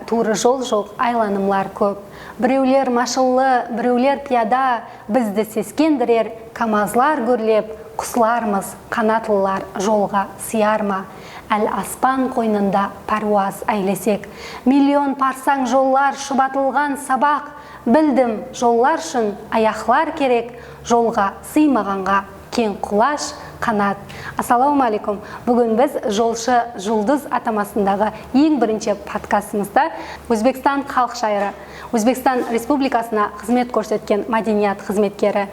туры жол жоқ, айланымлар көп. Біреулер машылы, біреулер пияда, бізді сескендірер, камазлар көрлеп, құслармыз, қанатылылар жолға сиярма. Әл аспан қойнында паруаз әйлесек, миллион парсаң жоллар шұбатылған сабақ, білдім жоллар шын аяқлар керек, жолға сыймағанға кең құлаш қанат. Ассалаумалейкум. Бүгін біз жолшы жұлдыз атамасындағы ең бірінші подкастымызда Өзбекстан халық шайыры, Өзбекстан Республикасына қызмет көрсеткен мәдениет қызметкері,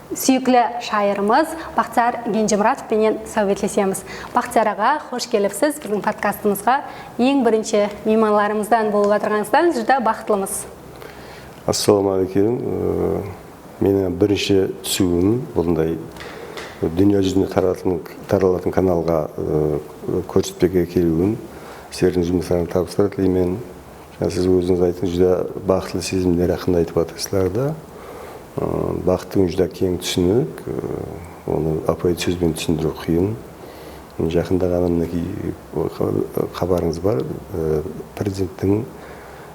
сүйіклі шайырымыз Бақтияр Кенжемұратовпенен сәубетлесеміз. Бақтияр аға, қош келіпсіз біздің подкастымызға. Ең бірінші меймандарымыздан болып отырғаныңыздан жүдә бақытлымыз. Ассалаумалейкум. Менің бірінші түсуім бұлындай дүние жүзіне таралатын каналға көрсетпеге келуім. Сіздердің жұмыстарыңызды табыстар тілеймін. Сіз өзіңіз айтыңыз, жүдә бақытлы сезімдер ақында айтып жатырсыздар да. Бақыттың жүдә кең түсінік, оны апай сөзбен түсіндіру қиын. Жақында ғана мінекей хабарыңыз бар, президенттің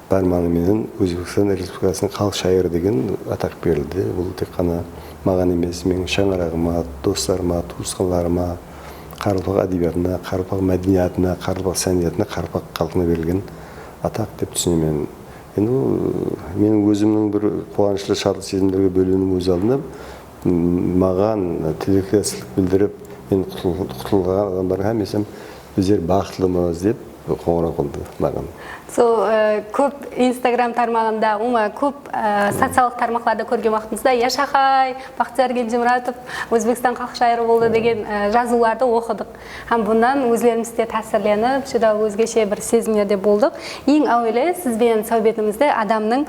барманымен Өзбекстан Республикасының халық шайыры деген атақ берілді. Бұл тек қана маған емес, менің шаңырағыма, достарыма, туысқандарыма, Қарақалпақ әдебиетіне, Қарақалпақ мәдениетіне, Қарақалпақ сәниетіне, Қарақалпақ халқына берілген атақ деп түсінемін. Енді менің өзімнің бір қуанышлы шаттық сезімдерге бөлуінің өз алдында маған тілектестік білдіріп, мен құтылған адамдарға әмесем біздер бақытлымыз деп қоңырау қылды маған. Көп Инстаграм тармағында, көп социалдық тармақтарда көрген уақытымызда Яшахай, Бақтияр Кенжемұратов, Өзбекстан халық шайыры болды деген жазуларды оқыдық. Һәм бұндан өзлерімізде тәсірленіп, жүдә өзгеше бір сезімдерде болдық. Ең әуелі сізбен сәубетімізді адамның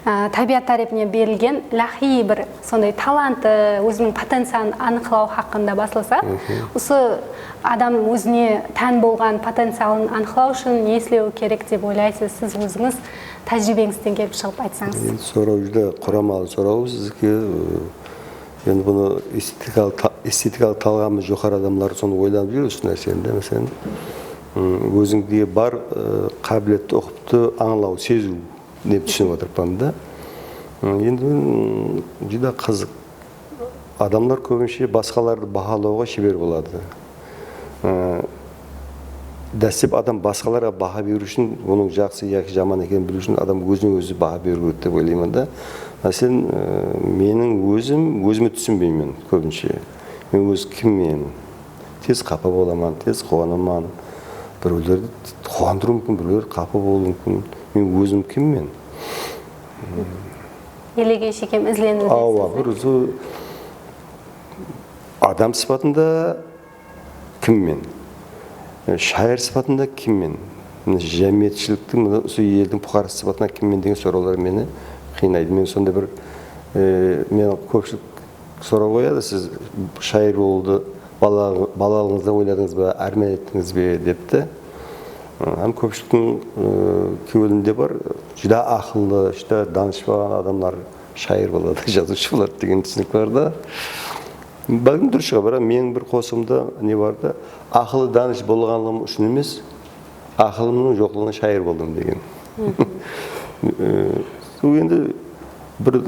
табиғат тарихіне берілген лахи бір сондай таланты, өзінің потенциалын анықтау хақында басылса, осы адам өзіне тән болған потенциалын анықтау үшін не істеу керек деп ойлайсыз? Сіз өзіңіз тәжірибеңізден келіп шығып айтсаңыз. Сұрау жүдә құрамалы сұрау сізге. Енді бұны эстетикалық талғамы жоғары адамдар соны ойланып жүр осы нәрсені. Мәселен, өзіңде бар қабілетті ұқыпты аңлау, сезу деп түсініп отырмын да. Енді жүдә қызық. Адамдар көбінше басқаларды бағалауға шебер болады. Дәстеп адам басқаларға баға беру үшін, оның жақсы яки жаман екенін білу үшін адам өзіне өзі баға беру керек деп ойлаймын да. Мәселен, менің өзіме түсінбеймін көбінше. Мен өз кіммен? Тез қапа боламын, тез қуанамын. Біреулерді қуандыру мүмкін, біреулер қапа болуы мүмкін. Мен өзім кіммен? Елеге шекем ізлену дейсіз. Адам сипатында кіммен? Шайыр сипатында кіммен? Жәмиетшіліктің, елдің бұқарасы сипатында кіммен деген сұраулар мені қинайды. Мен сонда бір, мен көпшілік сұрау қояды, сіз шайыр болды, балалығыңызда ойладыңыз ба, арман еттіңіз бе депті. Һәм көпшіліктің көңілінде бар, жүдә ақылды, жүдә данышпаған адамдар шайыр болады, жазушы болады деген түсінік бар да. Бәлкім дұрыс шығар, менің бір қосымда не бар да, ақылы даныш болғанлығым үшін емес, ақылымның жоқлығына шайыр болдым деген. Енді бір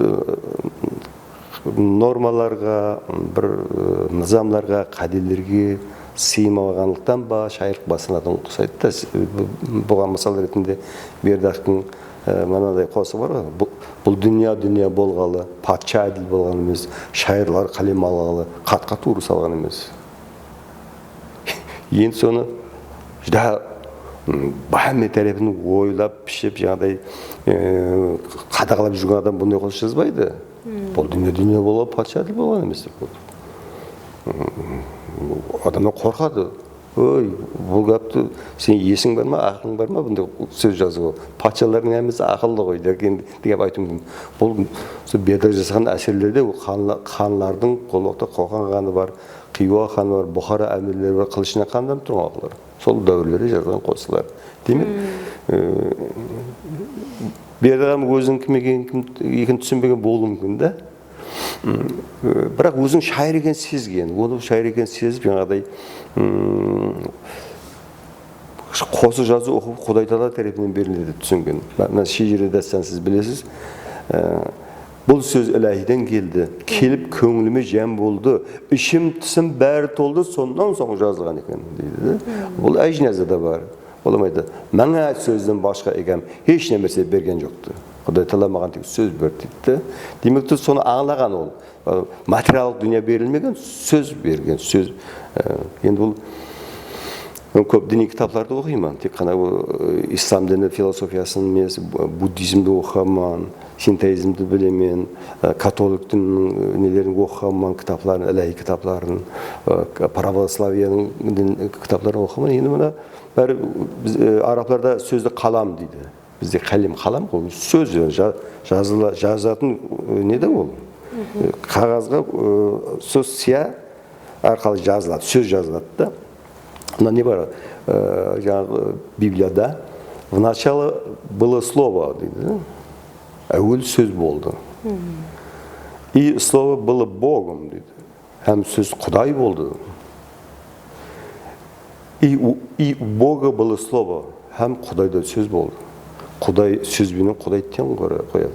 нормаларға, бір низамларға, қағидаларға сыймағандықтан ба шайыр басынатын ұқсайды да. Бұған мысал ретінде Бердақтың мынадай қосы бар ғой, бұл дүния болғалы, патша әділ болған емес, шайырлар қалем алғалы, қат-қат ұрыс алған емес. Енді соны жүдә бәйме тарихын ойлап, пішіп, жаңағыдай қадағалап жүрген адам бұндай қос жазбайды. Бұл дүния болған, патша әділ болған емес. Адамдар қорқады. Ой, бұл қапты, сен есің бар ма, ақың бар ма, бұндай сөз жазуы. Патшалардың әмесі ақылды ғой, деген айтуым мүмкін. Бұл Бердақ жасаған әсерлерде ханлардың қолуақта Қоқан ханы бар, Хиуа ханы бар, Бұхара әмірлері бар, қылышына қандан тұрған ақылар. Сол дәуірлері жазған қосылар. Демек, Бердағым өзінің кім екенін түсінбеген болуы мүмкін да. Бірақ өзің шайыр екенін сезген, оны шайыр екенін сезіп, жаңағыдай қосы жазу оқып Құдай Тағала тарапынан беріледі деп түсінген. Мына шежіре дастан сіз білесіз. Бұл сөз Илахидан келді. Келіп көңіліме жем болды. Ішім тісім бәрі толды, сондан соң жазылған екен дейді. Бұл әжназада бар. Оламайды. Маңа сөзден башқа екем еш нәрсе берген жоқты. Құдай Тағала маған тек сөз берді дейді. Демек те соны аңлаған ол. Материалдық дүние берілмеген, сөз берген. Сөз. Енді бұл көп діни кітапларды оқимын. Тек қана ислам діні философиясын емес, буддизмді оқыман, синтеизмді білемен, католиктің нелерін оқыман, кітапларын, илахи кітапларын, православияның кітапларын оқыман. Енді мына бәрі арабтарда сөзді қалам дейді. Бізде қалам ғой, сөз жазатын не де ол? Қағазға сөз сия арқылы жазылады, сөз жазылады да. Мына не бар? Жаңағы Библияда в начале было слово дейді. Әуел сөз болды. И слово было Богом дейді. Һәм сөз Құдай болды. И у Бога было слово. Һәм Құдайда сөз болды. Құдай сөзбенен Құдай тең қояды.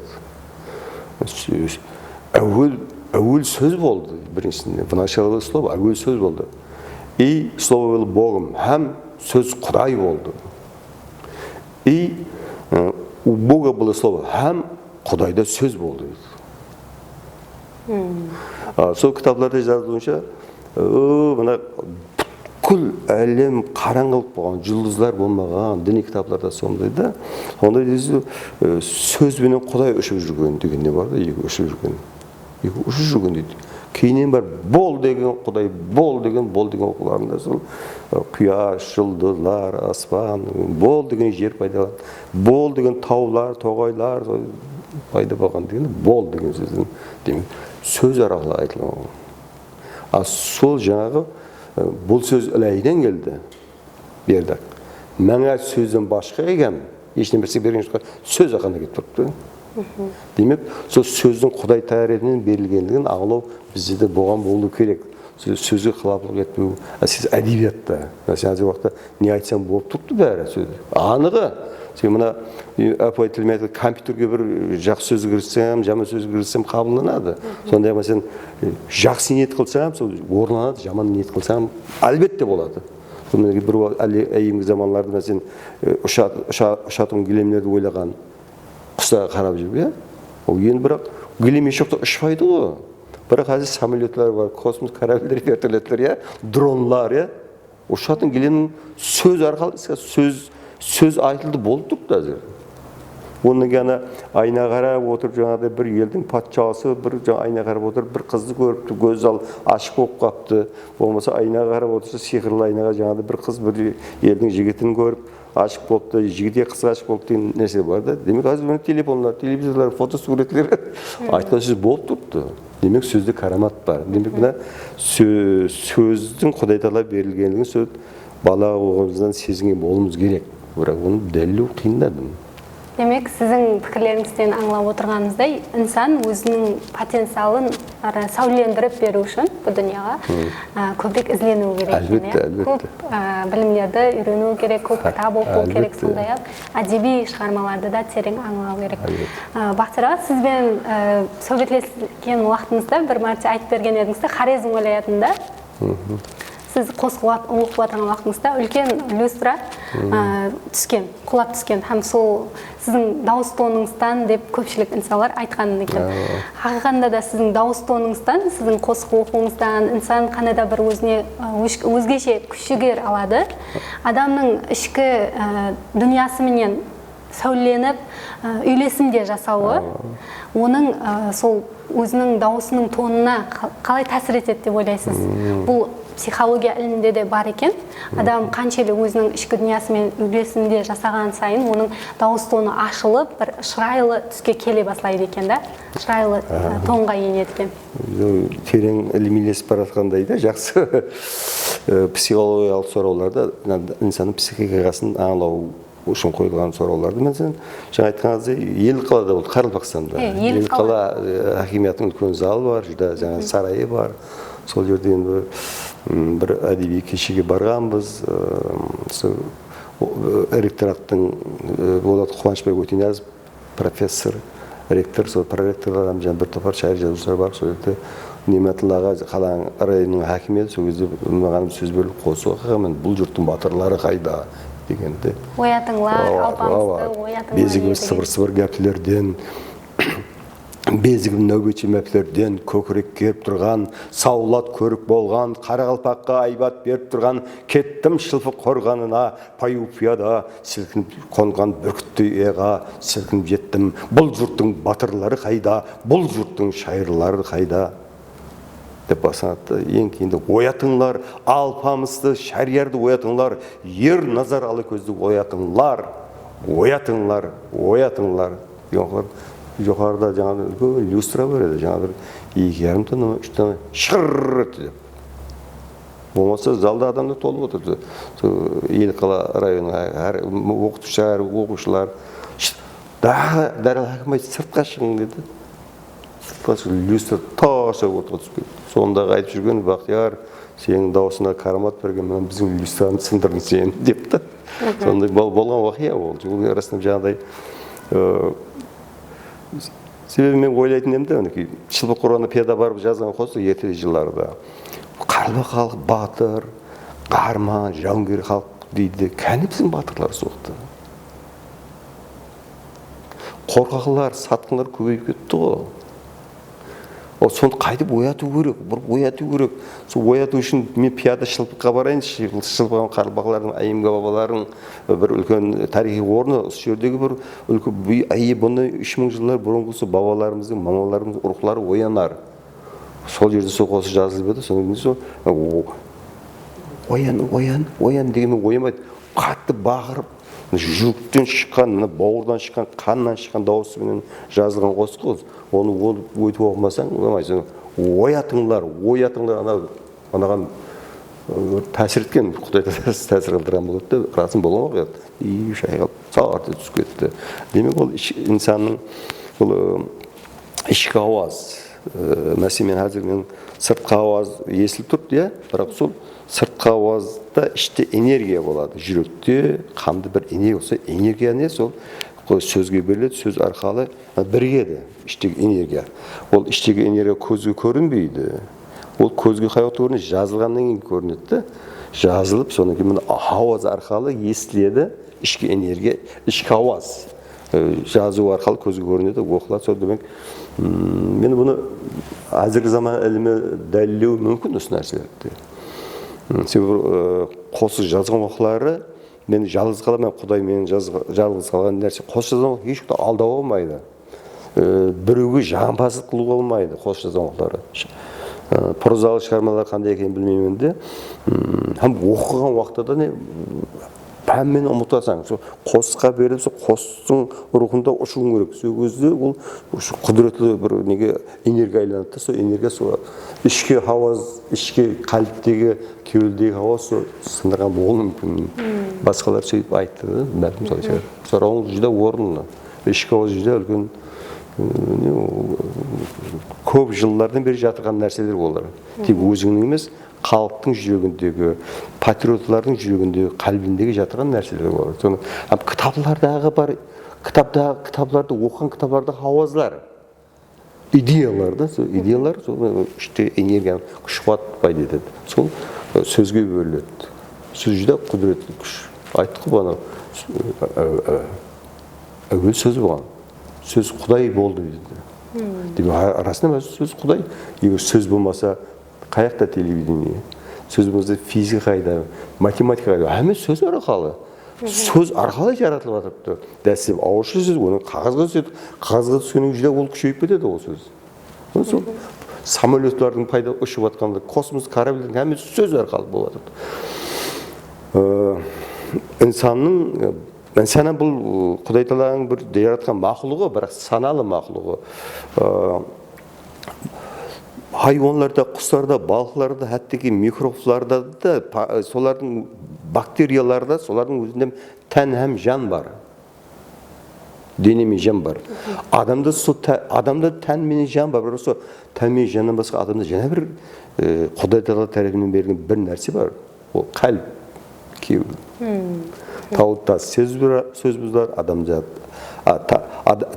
Әуел сөз болды. Біріншісінде. В начале было слово, әуел сөз болды. И слово было Богом, һәм сөз Құдай болды. И у Бога было слово, һәм Құдайда сөз болды. Сол кітапларда жазылуынша, мына күл әлем қараңғылық болған, жұлдызлар болмаған, діни кітапларда сондай да. Онда сөзбенен Құдай ұшып жүрген деген не бар да, ұшып жүрген дейді. Кейінен бар бол деген Құдай, бол деген оқуларында сол құяш, жұлдызлар, аспан, бол деген жер пайдаланды, бол деген таулар, тоғайлар пайда болған деген, бол деген сөздің сөз арқылы айтылған. Сол жаңағы бұл сөз Илахидан келді, берді. Маңа сөзден башқа екем, ешнәрсе берген жоқ, сөз ақында кетіп тұрыпты. Демек, сол сөздің Құдай тарапынан берілгендігін аңлау бізде де болған болу керек. Сөзге қылапылық етпеу, сіз әдебиетті. Сен уақытта не айтсаң болып тұрды бәрі сөз. Анығы. Сен мына компьютерге бір жақсы сөз кірсем, жаман сөз кірсем қабылданады. Сондай сен жақсы ниет қылсам, сол орнанады, жаман ниет қылсам, әлбетте болады. Бір әйімгі заманларда сен ұшатын килемдерді ойлаған құсаға қарап жүріп, ол енді бірақ килем ешоқта ұшпайды ғой. Бірақ қазір самолетлер бар, космос корабльдер, вертолеттер, дронлар, ұшатын килемнің сөз арқылы сөз айтылды болып тұрды қазір. Оның ғана айна қарап отырып, жаңағыдай бір елдің патшасы бір айна қарап отырып, бір қызды көріпті, көз ашық болып қапты. Болмаса айна қарап отырса, сиқырлы айнаға жаңағыдай бір қыз бір елдің жігітін көріп, ашық болыпты, жігітке қыз ашық болыпты деген нәрсе бар да. Демек қазір телефонлар, телевизорлар, фотосуретлер айтқан сөз болып тұрды. Демек сөзде карамат бар. Демек мына сөздің Құдай Тағала берілгендігін сөз бала оғымыздан сезінген болуымыз керек. Бірақ оны дәлелдеу қиындады. Демек, сіздің пікірлеріңізден аңлап отырғанымыздай, инсан өзінің потенциалын сәулелендіріп беру үшін бұл дүнияға көбірек іздену керек. Әлбетте. Көп білімдерді үйрену керек, көп кітап оқу керек, сондай-ақ әдеби шығармаларды да терең аңлау керек. Бақтар аға, сізбен сөйлескен уақытыңызда бір мәрте айтып берген едіңізді, Хорезм уалаятында сіз қосып оқып отырған уақытыңызда үлкен люстра түскен, құлап түскен, һәм сол сіздің дауыс тоныңыздан деп көпшілік инсандар айтқан екен. Хақиқатында да сіздің дауыс тоныңыздан, сіздің қосып оқуыңыздан инсан қандай бір өзгеше күш-жігер алады. Адамның ішкі дүниясыменен сәулеленіп, үйлесімде жасауы, оның сол өзінің дауысының тонына қалай тәсір етеді деп ойлайсыз? Бұл психология ілімінде де бар екен. Адам қаншелі өзінің ішкі дүниясымен үйлесімде жасаған сайын, оның дауыс тоны ашылып, бір шырайлы түске келе бастайды екен да, шырайлы тонға енеді екен. Терең ілімелесіп баратқандай да, жақсы психологиялық сұрауларда инсанның психикасын аңлау үшін қойылған сұрауларды мен жаңа айтқаныңыздай ел қалада болды, Қарақалпақстанда. Ел қала хакимияттың үлкен залы бар, жаңа сарайы бар. Сол жерде енді бір әдеби кешеге барғанбыз. ректораттың Болат Қуанышбай Өтенязов профессор, ректор, сол проректорлардан жаңа бір топ шайыр жазушылар бар. Сол жерде Неметолла аға қаланың районының хакимі еді. Сол кезде маған сөз беріліп қосуға мен бұл жұрттың батырлары қайда дегенде. Оятыңлар, алпамысты оятыңлар. Безігіміз сыбыр-сыбыр гәплерден, безігім нәубетші мәпілерден көкірек керіп тұрған, саулат көрік болған, қарақалпаққа айбат беріп тұрған, кеттім шылфы қорғанына, паю-пияда сілкініп қонған бүркітті еға сілкініп жеттім. Бұл жұрттың батырлары қайда, бұл жұрттың шайырлары қайда деп басанатты. Ең кейінде оятыңлар, алпамысты, шариярды оятыңлар, ер назар алы көзді оятыңлар, оятыңлар, оятыңлар. Жоғарыда жаңағы люстра бар еді, жаңағы 2,5 тонна, 3 тонна шырр етті деп. Болмаса залда адамды толып отырды. Елқала районының оқытушылар, оқушылар дәріл хакімай сыртқа шығың деді. Сыртқа шығын люстра таша отырып кетті. Сонда айтып жүрген Бақтияр, сенің дауысына карамат берген, мен біздің люстраны сындырдың сен депті. Сондай болған уақия ол. Расында жаңағыдай себебі мен ойлайтын емді, шылбы Құраны пияда барып жазған қосы ертелі жылдарда. Қарбы халық батыр, қарман, жауынгер халық дейді. Кәні біздің батырлар соқты. Қорқақлар, сатқынлар көбейіп кетті ғой. Соны қайтып ояту керек, бұрып ояту керек. Сол ояту үшін мен пияда шылпыққа барайын, шылпыған қарбақлардың, айымға бабалардың бір үлкен тарихи орны, осы жердегі бір үлкен, бұны 3000 жылдар бұрынғысы бабаларымыздың, мамаларымыздың ұрықлары оянар. Сол жерде сол қосы жазылып еді, соның оян дегенмен ойамайды, қатты бағырып, жүректен шыққан, бауырдан шыққан, қаннан шыққан дауысымен жазылған қосы қоз. Оны өйтіп оқымасаң, оятыңлар, анаған тәсір еткен, Құдай тәсір қылдырған болады, расын болған оқият. Шайғалып, сағарты түсіп кетті. Демек, ол инсанның ішкі ауаз, мәселен қазір мен сыртқы ауаз есіліп тұрды, бірақ сол сыртқы ауазда іште энергия болады. Жүректе қанды бір энергия болса, энергия не сол? Сөзге беріледі, сөз арқалы біргеді іштегі энергия. Ол іштегі энергия көзге көрінбейді. Ол көзге қай уақытта көрінеді? Жазылғаннан кейін көрінеді. Жазылып, содан кейін ауаз арқалы естіледі ішкі энергия, ішкі ауаз. Жазу арқалы көзге көрінеді, оқылады. Сол демек, мен бұны әзіргі заман ілімі дәлелеу мүмкін осы нәрселерді. Себебі қосы жазған оқылары мен жалғыз қаламын, Құдай мен жалғыз қалған нәрсе. Қос жазған ешкімді алдау болмайды. Біреуге жағымпаздық қылу болмайды қос жазған оқылары. Прозалық шығармалар қандай екенін білмеймін де, оқыған уақытта да пәнмен ұмытасың. Қосқа беріліп, қостың рухында ұшуың керек. Сол кезде ол құдіретлі бір неге энергия айланады. Сол энергия сол ішкі ауаз, ішкі қалыптегі, кеуелдегі ауаз сындырған болуы мүмкін. Басқалар сөйтіп айтты, бәлкім солай шығар. Сұрауың жүдә орынды. Ішкі ауаз жүдә үлкен көп жылдардан бері жатырған нәрселер олар. Тек өзіңнің емес, халықтың жүрегіндегі, патриотлардың жүрегіндегі, қалбіндегі жатырған нәрселер олар. Соны кітаплардағы бар, кітапларды оқыған кітаплардағы ауазлар, идеялар, сол идеялар сол іште энергияны күш-қуат пайда етеді. Сол сөзге бөлінеді. Сөз жүдә құдіретті күш. Айттық бана әуел сөз болған. Сөз Құдай болды дейді. Арасында сөз Құдай. Егер сөз болмаса, қаяқта телевидение, сөз болмаса физика қайда, математика қайда, әмі сөз арқалы. Сөз арқалы жаратылып жатырыпты. Дәсіп ауызша сөз, оны қағазға түседі. Қағазға түскеннен жүдә ол күшейіп кетеді ол сөз. Сол самолетлардың пайда ұшып жатқанда, космос корабльдің әмі сөз арқалы болып жатырды. Инсанның бұл Құдай Тағаланың бір яратқан мақұлығы, бірақ саналы мақұлығы. Хайуанларда, құстарда, балықларда, әттеки микробларда да, солардың бактерияларда, солардың өзінде тән һәм жан бар. Дене мен жан бар. Адамда тән мен жан бар. Осы тән мен жаннан басқа адамда жаңа бір Құдай Тағала тарапынан берілген бір нәрсе бар. Ол қалып, кеуіп. Тауды тасы сөз бұзар, адамзат.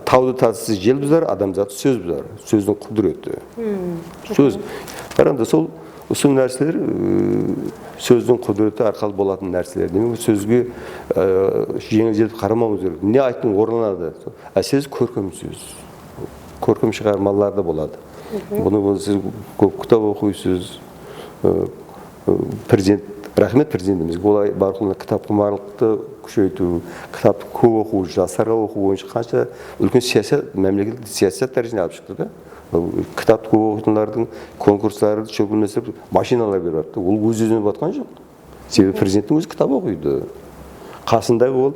Тауды тасы жел бұзар, адамзат сөз бұзар. Сөздің құдіреті. Сөз. Қараңда сол нәрселер сөздің құдіреті арқылы болатын нәрселер. Демек сөзге жеңіл-желпі қарамауымыз керек. Не айттың орнады? Сөз көркем сөз. Көркем шығармалар да болады. Бұны сіз көп кітап оқисыз. Рахмет президентімізге олай барқылына кітап құмарлықты күшейту, кітапты көп оқу, жастарға оқу бойынша қанша үлкен саясат, мемлекеттік саясат дәрежесіне алып шықты да. Кітапты көп оқитындардың конкурстары шөгілмесіп машиналар беріп жатты. Ол өз-өзіне батқан жоқ. Себебі президенттің өзі кітап оқиды. Қасындағы ол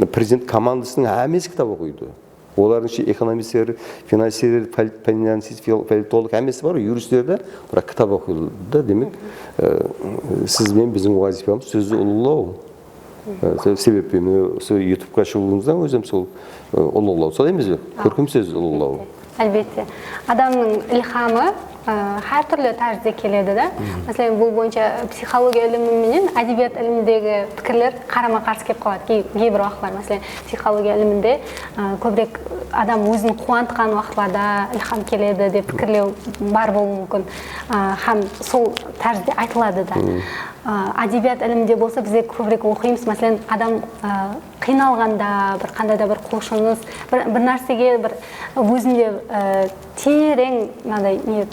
президент командасының әмес кітап оқиды. Олардың ішінде экономистер, финансист, политолог әмесі бар, юристерді, бірақ кітап оқиды. Демек, сіз бен біздің вазифамыз сөзді ұлылау. Себеппен ютубқа шығуымыздан өзім сол ұлылау. Сол емес бе? Көркем сөз ұлылау. Әлбетте. Адамның ilhamы har turli tarzda keladi da. Masalan, bu bo'yicha psixologiya ilmi bilan adabiyot ilmidagi fikrlar qarama-qarshi kelib qoladi. Кейбір vaqtlar, masalan, psixologiya ilmida ko'proq адам o'zini quvantgan vaqtlarda ilhom keladi deb fikrlar bor bo'lishi mumkin. Ham сол tarzda aytiladi da. Adabiyot ilmida bo'lsa biz ko'proq o'qiymiz. Masalan, adam qiynalganda, bir qandaydir bir qo'shiniz, bir narsaga bir o'zinde tereң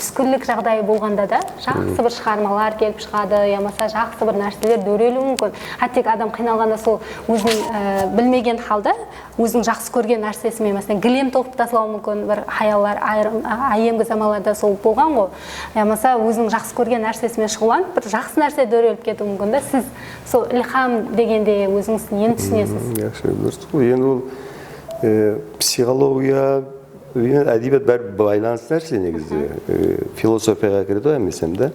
түскүллүк жағдай болғанда да жақсы бір шығармалар келіп шығады, ямаса жақсы бір нәрселер дөреуі мүмкін. Хәтта адам қиналғанда сол өзінің білмеген халда өзінің жақсы көрген нәрсесімен, мәселен, гілем тоқып тастауы мүмкін, бір хаялар айемгі заманlarda сол болған ғой. Ямаса өзінің жақсы көрген нәрсесімен шұғыланып, бір жақсы нәрсе дөреуіп кетуі мүмкін да. Сіз сол илхам дегенде өзіңіз нені түсінесіз? Жақсы, дұрыс. Енді ол психология әдебиет бәрі байланыс нәрсе негізі. Философияға кіреді ғой әмесем да.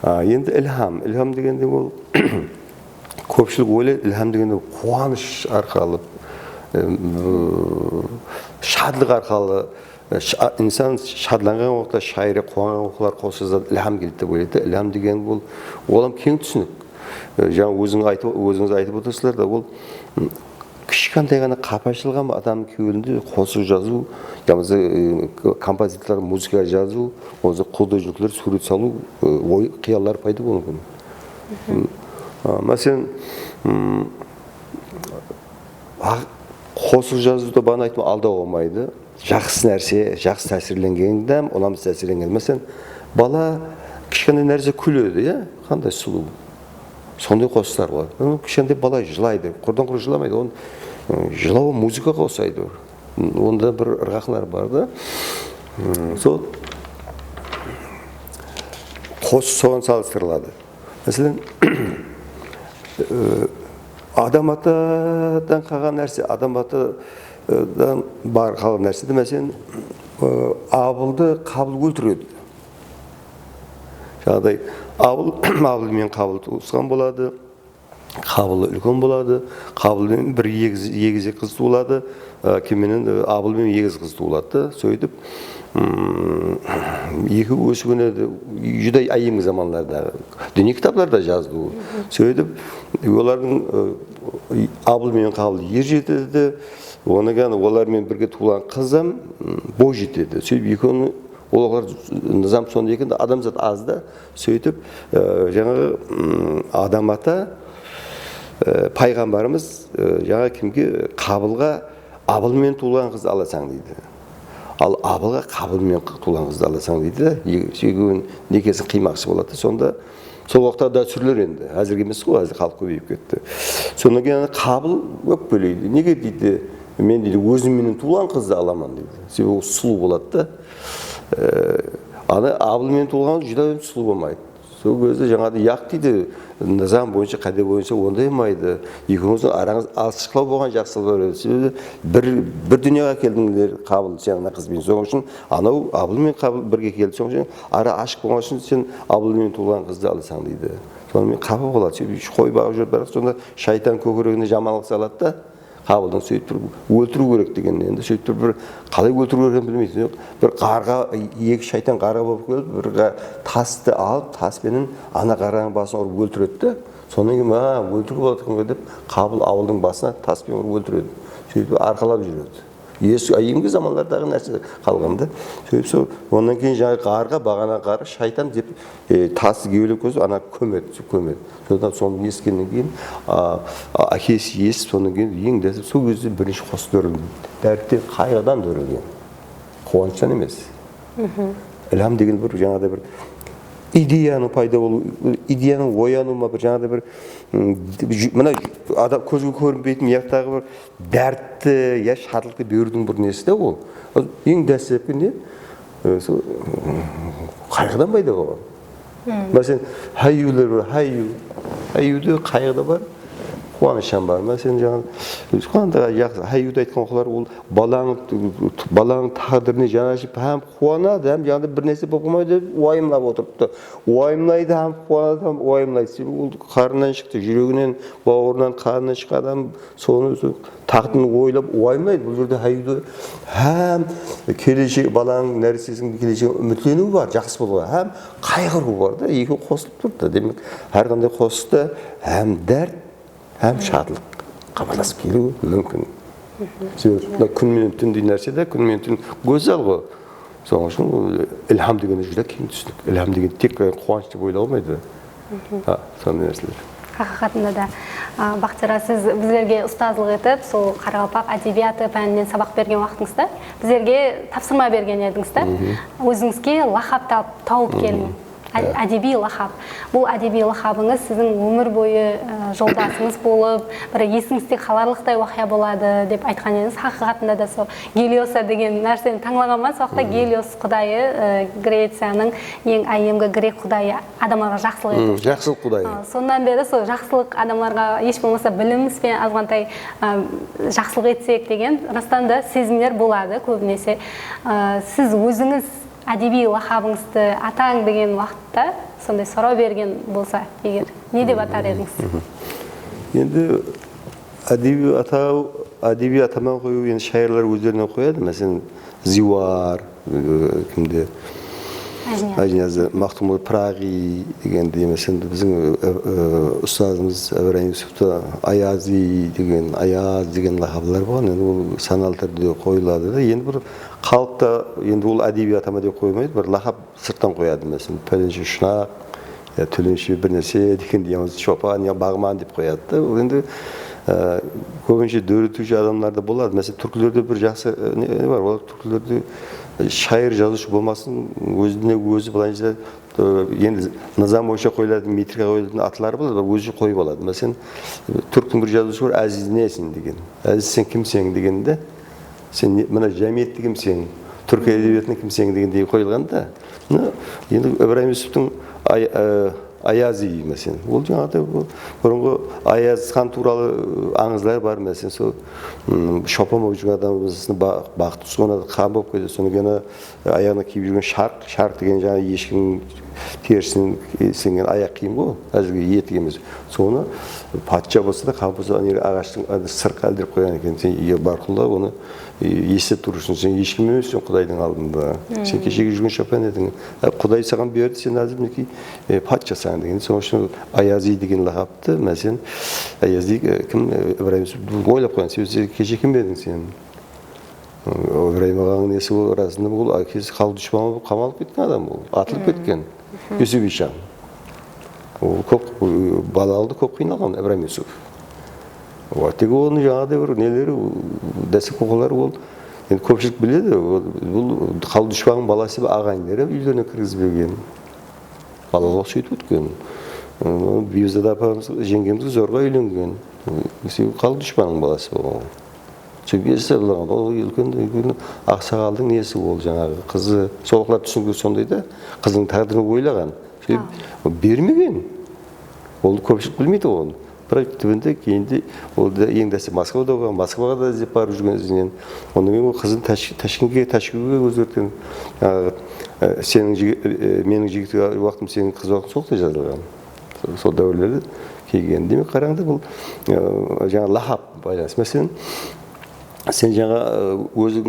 Енді илхам дегенде ол көпшілік ойлайды, илхам дегенде қуаныш арқалы, шадлық арқалы, инсан шадланған уақытта шайыры қуанған уақытлар қосылса илхам келеді деп ойлайды. Илхам деген ол олам кең түсінік. Жаңа өзіңіз айтып отырсыздар да, ол кішкентай ғана қапашылған адам кеуінде қосып жазу, ямызы композиторлар музыка жазу, онысы художниклер сурет салу, ой қиялар пайда болуы мүмкін. Мәселен, қосып жазуда бана айтма алдау болмайды. Жақсы нәрсе, жақсы тәсірленгенде, оламыз тәсірленген. Мәселен, бала кішкентай нәрсе күледі, қандай сұлу. Сондай қосыстар болады. Кішкентай бала жылайды, құрдан-құр жыламайды. Он жылауы музыкаға қосайды. Онда бір ырғақлар бар да. Сол қос соған салыстырылады. Мәселен, адам атадан қалған нәрсе, адам атадан бар қалған нәрседе, мәселен, абылды қабыл өлтіреді. Жаңағыдай, абыл мен қабыл туысқан болады, қабылы үлкен болады, қабылмен бір егізек қыз туылады, кеменен абылмен егіз қыз туылады. Сөйтіп, екі өсігінеді, жүдай айымғы заманларда, дүние кітапларда жазды. Сөйтіп, олардың абылмен қабыл ер жетеді, олармен бірге туылған қызым бой жетеді. Сөйтіп, екеуінің олар низам сонда екен, адамзат аз да. Сөйтіп, жаңағы адам ата пайғамбарымыз жаңа кімге қабылға абылмен туылған қыз аласаң дейді. Ал абылға қабылмен туылған қызды аласаң дейді. Екеуінің некесін қимақшы болады. Сонда сол уақытта да сүрлер енді. Әзірге емес қой, әзір халық көбейіп кетті. Сонда кейін қабыл өкпелейді. Неге дейді? Мен дейді өзімменен туылған қызды аламан дейді. Себебі ол сұлу болады да. Аны абылмен туылған жүдә сұлу болмайды. Сол кезде жаңағы яқ дейді, низам бойынша, қаде бойынша ондай болмайды. Екеуіңіздің араңыз алшықлау болған жақсылық бар. Себебі бір дүнияға келдіңдер қабыл сен қызбен. Соның үшін анау абылмен қабыл бірге келді. Соның үшін ара ашық болған үшін сен абылмен туылған қызды аласаң дейді. Сонымен қабыл болады. Себебі қой бағып жүріп барады. Сонда шайтан көкірегіне жаманлық салады да. Қабылдан сөйтіп өлтіру керек деген. Енді сөйтіп бір қалай өлтіру керек білмейсің. Бір қарға, екі шайтан қарға болып келіп, бір тасты алып, таспенен ана қараның басын ұрып өлтіреді. Сонан кейін өлтіруге болады екен деп қабыл ауылдың басына таспен ұрып өлтіреді. Сөйтіп арқалап жүреді. Кейінгі замандардағы нәрсе қалғанда. Сөйтіп сол онан кейін жаңағы қарға, бағана қарға шайтан деп тасы кеуелеп көзі ана көмеді. Содан соны ескеннен кейін әкесі естіп, содан кейін ең дәсіп сол кезде бірінші қосып өрілген. Дәрттен қайғыдан өрілген. Қуаныштан емес. Ілхам деген бір жаңағыдай бір идеяның пайда болу, идеяның ояну ма, бір жаңағыдай бір мына адам көзге көрінбейтін яқтағы бір дәртті, я шаттықты берудің бір несі де ол. Ең дәстепкі не? Сол қайғыдан пайда болған. Мәселен, хайюлер бар, хайюде қайғыда бар, қуанышан бар. Мәселен, жаңағы жақсы хайюда айтқан оқылар ол баланың тағдырына жанашып, һәм қуанады, һәм жаңағыда бір нәрсе болып қалмайды деп уайымлап отырыпты. Уайымлайды, һәм қуанады, һәм уайымлайды. Ол қарнынан шықты, жүрегінен, бауырынан, қарнынан шыққан адам соны тағдырын ойлап уайымлайды. Бұл жерде хайюда һәм келешек баланың нәрсесінің келешек үмітленуі бар, жақсы болуға, һәм қайғыру бар да, екеуі қосылып тұрды. Демек, әрқандай қосылды, һәм дәрт, һәм шатлық қабарласып келуі мүмкін. Себебі күн мен түн деген нәрсе де күн мен түн көзал ғой. Соның үшін ілхам дегенді жүре кең түсінік. Ілхам деген тек қуаныш деп ойлай алмайды. Сондай нәрселер. Хақиқатында да Бақтияр, сіз біздерге ұстазлық етіп, сол Қарақалпақ әдебиеті пәнінен сабақ берген уақытыңызда біздерге тапсырма берген едіңіз да, өзіңізге лақап тауып келдің. Әдеби лақап. Бұл әдеби лақабыңыз сіздің өмір бойы жолдасыңыз болып, бір есіңізде қаларлықтай уақия болады деп айтқан едіңіз. Хақиқатында да сол Гелиоса деген нәрсені таңлаған ма? Соқта Гелиос құдайы Грецияның ең әйемгі грек құдайы адамдарға жақсылық етіп. Жақсылық құдайы. Сондан бері сол жақсылық адамдарға еш болмаса білімімізбен азғантай жақсылық етсек деген растан да сезімдер болады көбінесе. Сіз өзіңіз әдеби лақабыңызды атаң деген уақытта сондай сұрау берген болса, егер не деп атар едіңіз? Енді әдеби атаман қою енді шайырлар өздерінен қояды. Мәселен, Зиуар, кімде Ажнязы, Мақтумұл Прағи дегенде, мәселен, біздің ұстазымыз Ибрахим Юсуфта Аязи деген лақаблар болған. Енді ол саналы түрде қойылады. Енді бір халықта енді ол әдеби атама деп қоймайды, бір лақап сырттан қояды. Мәселен, пәленше шұнақ, төленше бір нәрсе деген дейміз, шопан, бағман деп қояды. Ол енді көбінше дөретуші адамларда болады. Мәселен, түркілерде бір жақсы не бар, олар түркілерде шайыр жазушы болмасын, өзіне өзі былайша енді низам бойынша қойылатын, метрика қойылатын атлары болады, өзі қойып алады. Мәселен, түрктің бір жазушы бар, Әзиз несің деген. Әзиз сен кімсің дегенде, сен мына жәмиетті кімсің, түрк әдебиетінің кімсің дегендей қойылған да. Енді Ибрахим Юсуфтың Аязи мәселен. Ол жаңағыдай бұрынғы Аяз хан туралы аңыздар бар мәселен. Сол шопан болып жүрген адамымыздың бақыты соны қан болып кетеді. Соны ғана аяғына киіп жүрген шарқ деген жаңағы ешкінің терісінен сіңген аяқ киім ғой, әзірге етік емес. Соны патша болса да қан болса ағаштың сырқа ілдіріп қойған екен. Сен барқұлда оны естіп тұрышын, сен ешкім емессің Құдайдың алдында. Сен кешегі жүрген шопан едің. Құдай саған берді, сен әзір мінекей патша саған деген. Соның үшін Аязи деген лақапты, мәселен, Аязи кім Ибрахим Юсуф ойлап қойған. Сен кеше кім едің сен? Ибрахим ағаның несі ол арасында бұл әкесі халық дұшпаны болып қамалып кеткен адам ол, атылып кеткен. Юсуф Ишан. Ол көп балалды көп қиналған Ибрахим Юсуф. Тегі оның жаңағыдай бір нелері, дәсіп қоқылары ол, енді көпшілік біледі, бұл халық дұшпанның баласы ағайындары үйлеріне кіргізбеген. Балалық сөйтіп өткен. Бейбізада апамыз жеңгеміз зорға үйленген. Халық дұшпанның баласы болған. Сөйбесі болған, ол үлкен ақсақалдың несі ол жаңағы қызы, соғылар түсінгі сондай да, қызының тағдырын ойлаған. Бермеген. Ол көпшілік білмейді оны. Бірақ түбінде кейінде ол да ең дәсі Москвада болған, Москваға да іздеп барып жүрген ізінен. Оның ең ол қызын Ташкентке өзгерткен. Менің жігіт уақытым, сенің қыз уақытым соқтай жазылған. Сол дәуірлері келген. Демек қараңды бұл жаңа лақап байланыс. Мәселен, Сен жаңа өзің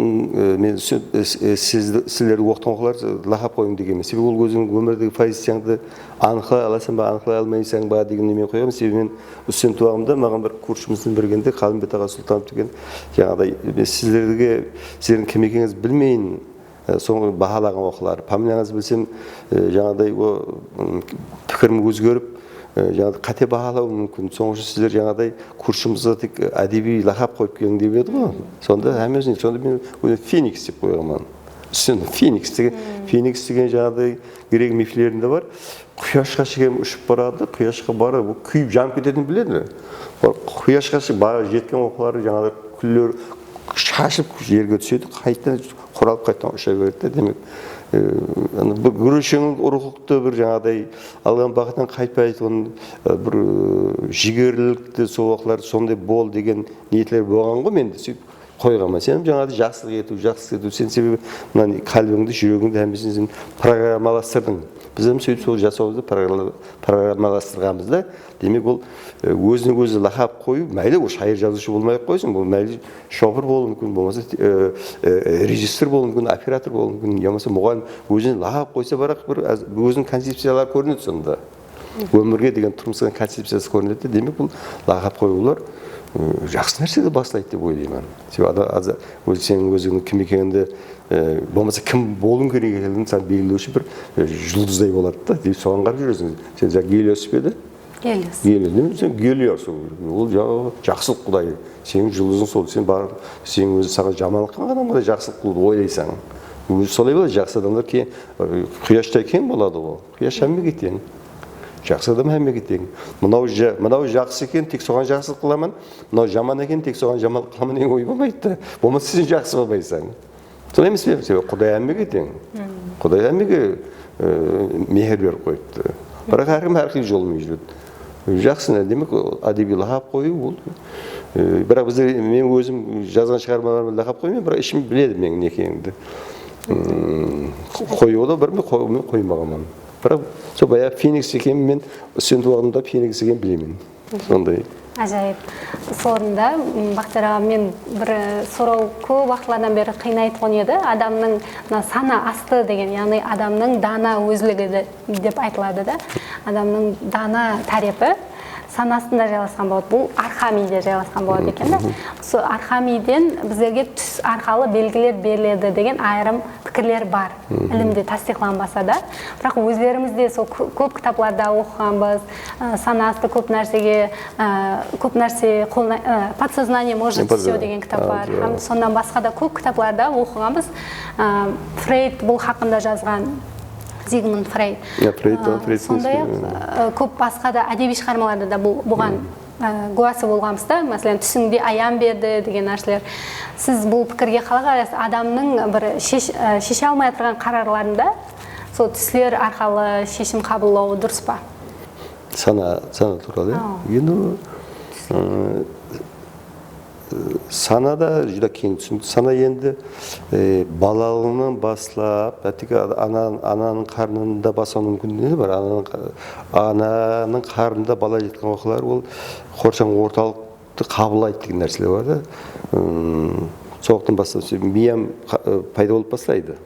мен сіздерді оқытқан оқулар лақап қойың деген емес. Себебі ол өзің өмірдегі позицияңды анықлай аласың ба, анықлай алмайсың ба деген немен қоямын. Себебі мен студент уағымда маған бір курсымыздың біргенде Қалымбет аға Сұлтанов деген жаңағыдай сіздердің кім екеніңізді білмейін, соңғы бағалаған оқулар. Памятыңызды білсем, жаңағыдай пікірім өзгеріп, жаңағыдай қате бағалау мүмкін. Соңғы сіздер жаңағыдай курсымызға тек әдеби лақап қойып келің деп еді ғой. Сонда мен Феникс деп қойғанмын. Феникс деген жаңағыдай грек мифлерінде бар. Құяшқа шегем ұшып барады, құяшқа барып күйіп жанып кететінін біледі. Құяшқа жеткен оқулары жаңағыдай күллер шашып жерге түседі, қайтадан құралып қайтадан ұша береді. Демек күрешеңіл ұрықлықты бір жаңағыдай алған бағыттан қайтпайды, бір жігерлілікті сол оқылар сондай бол деген ниетлер болған ғой менде. Сөйтіп қойғанмын. Сен жаңағыдай жақсылық ету. Сен себебі мына қалбыңды, жүрегіңді әмбесін сен программаластырдың. Біз сөйтіп сол жасауды программаластырғанбыз да. Демек ол өзіне өзі лақап қою, мәйлі ол шайыр жазушы болмай қойсын, бұл мәйлі шофер болуы мүмкін, болмаса режиссер болуы мүмкін, оператор болуы мүмкін, болмаса мұғалім өзіне лақап қойса бірақ бір өзінің концепциялары көрінеді сонда. Өмірге деген тұрмысқа концепциясы көрінеді. Демек бұл лақап қоюлар жақсы нәрседе бастайды деп ойлаймын. Себебі сенің өзіңнің кім екеніңді, болмаса кім болуың керек екенін сен белгілеуші бір жұлдыздай болады да, деп соған қарап жүресің. Сен жаңа Гелиос пе еді? Гелиос. Сен Гелиос. Ол жақсылық құдай. Сенің жұлдызың сол. Сен өзі саған жамандық қылған адамға да жақсылық қылуды ойлайсың. Өзі солай болады. Жақсы адамдар құяштай кең болады ғой. Құяш әмбе кетең. Жақсы адам әмбе кетең. Мынау жақсы екен, тек соған жақсылық қыламын. Мынау жаман екен, тек соған жамандық қыламын деген ой болмайды. Болмаса сен жақсы болмайсың. Солай емес пе? Себебі Құдай әмбе кетең. Құдай әмбеге мейір беріп қойыпты. Бірақ әркім әрқилы жолымен жүреді. Жақсы демек әдеби лақап қою ол. Бірақ мен өзім жазған шығармаларыма лақап қоймаймын, бірақ ішім біледі менің не екенімді. Қою да бір мен қоймағанмын. Бірақ сол баяғы Феникс екенін мен студент уақытымда Феникс екенін білемін. Сондай. Ажайып. Сорында Бақтияр аға, мен бір сұрау көп уақытлардан бері қинайтын еді. Адамның сана асты деген, яғни адамның дана өзлігі деп айтылады да. Адамның дана тарихы санасында жайласқан болады. Бұл архамиде жайласқан болады екен да. Сол архамиден біздерге түс арқалы белгілер беріледі деген айырым пікірлер бар. Ілімде тасдиқланбаса да. Бірақ өздерімізде сол көп кітапларда оқығанбыз, санасты көп нәрсе подсознание может все деген кітап бар. Сондан басқа да көп кітапларда оқығанбыз. Фрейд бұл хақында жазған. Зигмунд Фрейд. Сондай-ақ көп басқа да әдеби шығармаларда да бұған куәсі болғанбыз да. Мәселен, түсіңде аян берді деген нәрселер. Сіз бұл пікірге қалай қарайсыз? Адамның бір шеше алмай тұрған қарарларында сол түслер арқылы шешім қабылдауы дұрыс па? Сана туралы. Енді сана да жүдә кең түсінікті. Сана енді балалығынан бастап, ананың қарнында басауының мүмкіндігі бар. Ананың қарнында бала жеткен оқылар, ол қоршаған орталықты қабылдайды деген нәрселер бар да. Соғықтан бастап, миям пайда болып бастайды.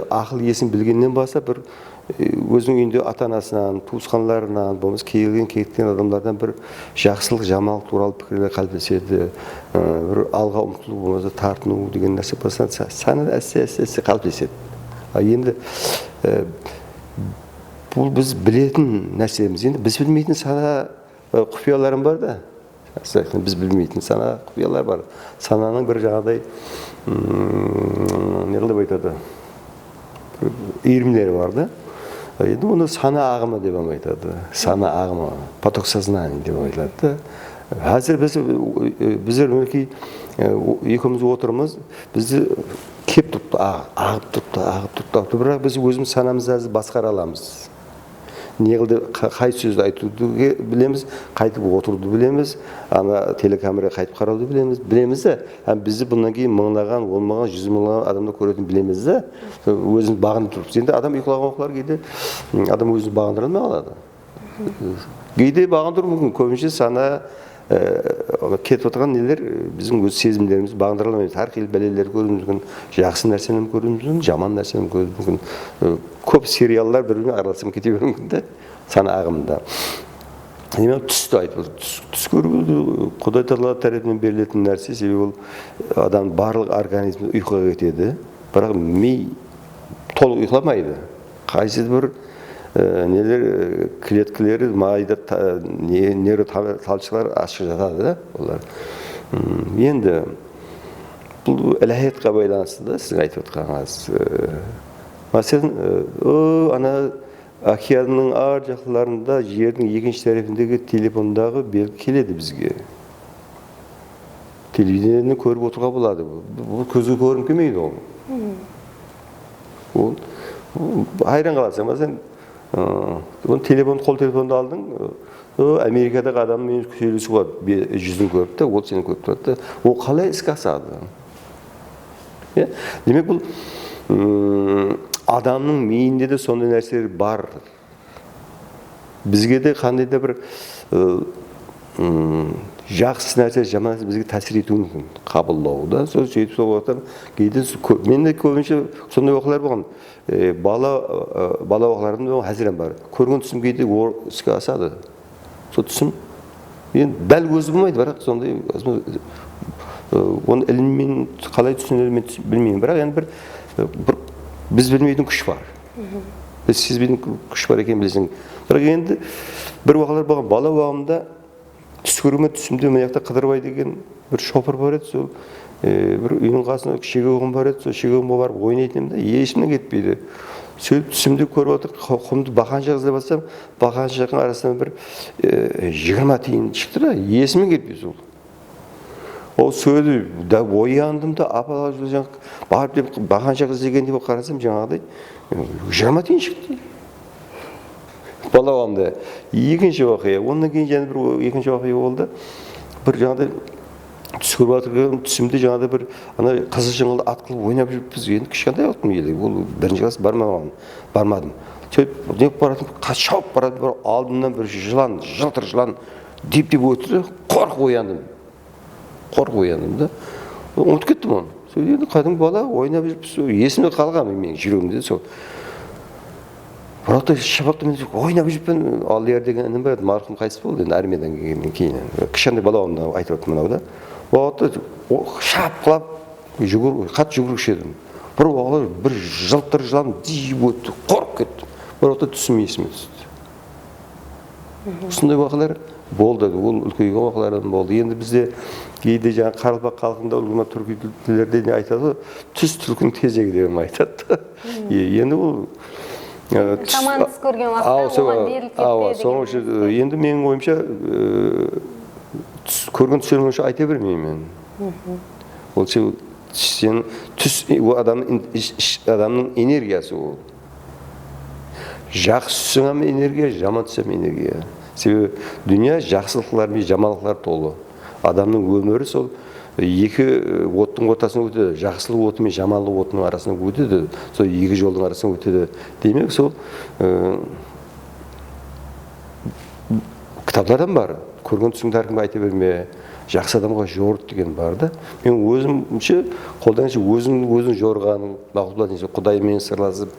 Ақыл есін білгеннен баса бір өзінің үйінде ата-анасынан, туысқанларынан, болмаса кеткен адамдардан бір жақсылық, жамандық туралы пікірлер қалыптасады. Бір алға ұмтылу, болмаса тартыну деген нәрсе болса, саны әсте қалыптасады. Енді бұл біз білетін нәрселеріміз. Енді біз білмейтін сана құпияларым бар да. Біз білмейтін сана құпиялар бар. Сананың бір жаңағыдай не қылып айтады? Иірімдері бар да. Енді оны сана ағымы деп айтады. Сана ағымы, поток сознания деп айтады. Қазір біздер екеуміз отырмыз, бізді кеп тұрыпты, ағып тұрыпты. Бірақ біз өзіміз санамызды әзір басқара аламыз. Неғылды қай сөзді айтуды білеміз, қайтып отыруды білеміз, телекамераға қайтып қарауды білеміз де, бізді бұнан кейін мыңдаған, онмаған, жүз мыңдаған адамды көретін білеміз де, өзіміз бағынып тұрыпыз. Енді адам ұйқылаған оқылар кейде адам өзін бағындыра алмай қалады. Кейде бағындыру мүмкін, көбінше сана кетіп отырған нелер біздің өз сезімдеріміз бағындыра әрқилы бәлелер көруіміз мүмкін, жақсы нәрсені көруіміз мүмкін, жаман нәрсені көруіміз мүмкін. Көп сериалдар бір-бірімен араласып кете беруі мүмкін да, сана ағымында. Демек түсті айтып отыр. Түс көру Құдай Тағала тарапынан берілетін нәрсе, себебі ол адам барлық организм ұйқыға кетеді, бірақ ми толық ұйықламайды. Қайсы бір нелер клеткалары майда нейроталшылар ашық жатады да, олар. Енді бұл илахиятқа байланысты да сіздің айтып отқаныңыз. Мәселен, ана океанның ар жақтарында жердің екінші тарапындагы телефондағы белгі келеді бізге. Телевидениені көріп отыруға болады. Бұл көзге көрініп келмейді ол. Ол айран қаласың, мәселен, телефон, қол телефонды алдың, Америкадағы адаммен сөйлесу болады, жүзін көріп та, ол сені көріп тұрады. Ол қалай іске асады? Демек бұл адамның миінде де сондай нәрселер бар. Бізге де қандай да бір жақсы нәрсе, жаман нәрсе бізге тәсір етуі мүмкін, қабылдау да. Сол сөйтіп сол уақытта кейде мен де көбінше сондай оқиғалар болған. Бала оқиғаларымда әзірем бар. Көрген түсім кейде іске асады. Сол түсім енді дәл өзі болмайды, бірақ сондай оны іліммен қалай түсінермен білмеймін, бірақ енді бір біз білмейтін күш бар. Біз сезбейтін күш бар екен білесің. Бірақ енді бір уақытлар болған, бала уағымда түс көруіме түсімде мына жақта Қыдырбай деген бір шопыр бар еді, сол бір үйдің қасында шегеуғым бар еді, сол шегеуғымға барып ойнайтын да, есімнен кетпейді. Сөйтіп түсімде көріп отыр, құмды бақанша іздеп жатсам, бақаншаның арасынан бір 20 тиын шықты да, есімнен кетпейді сол. Ол сөйлі, ояндым да, апалар барып деп бақанша іздеген деп қарасам, жаңағыдай 20 тиын шықты. Балауамда екінші уақиға, ондан кейін және бір екінші уақиға болды. Бір жаңағыдай түс көріп отырған түсімде жаңағыдай бір қызыл жыңғылды ат қылып ойнап жүріппіз. Енді кішкентай уақытым еді, ол бірінші класс бармадым. Сөйтіп неғып баратым, шауып баратым, алдымнан бір жылан, жылтыр жылан деп өтті, қорқып ояндым да. Ұмытып кеттім оны. Сөйтіп қайдың бала ойнап жүріппіз, есімде қалған менің жүрегімде сол. Бірақ шабақты мен ойнап жүріппін, Алдияр деген інім бар еді, марқұм қайтыс болды, енді армиядан келгеннен кейін. Кішкентай балауымда айтып отырмын мынау да. Уақытта шапқылап қатты жүгіруші едім. Бір уақытта бір жылтыр жылан дейіп өтті, қорқып кеттім. Бір уақытта түсім есіме түсті. Осындай уақытлар болды, ол үлкейген уақытлардан болды. Енді бізде кейде жаңа Қарақалпақ халқында ұлғына түркі тілдерде не айтады, түс түлкінің тезегі деген айтады. Енді ол жаман түс көрген уақытта оған беріліп кетпеді деген. Енді менің ойымша көрген түстерім айта бермеймін мен. Ол сен түс адамның энергиясы ол. Жақсы түсіңем энергия, жаман түсім энергия. Себебі дүния жақсылықлар мен жаманлықлар толы. Адамның өмірі сол екі оттың ортасынан өтеді. Жақсылық оты мен жаманлық отының арасынан өтеді. Сол екі жолдың арасынан өтеді. Демек сол кітаптардан бар. Көрген түсіңді әркімге айта берме. Жақсы адамға жорыт деген бар да. Мен өзімше қолданшы өзің жорғаның, Құдаймен сырласып,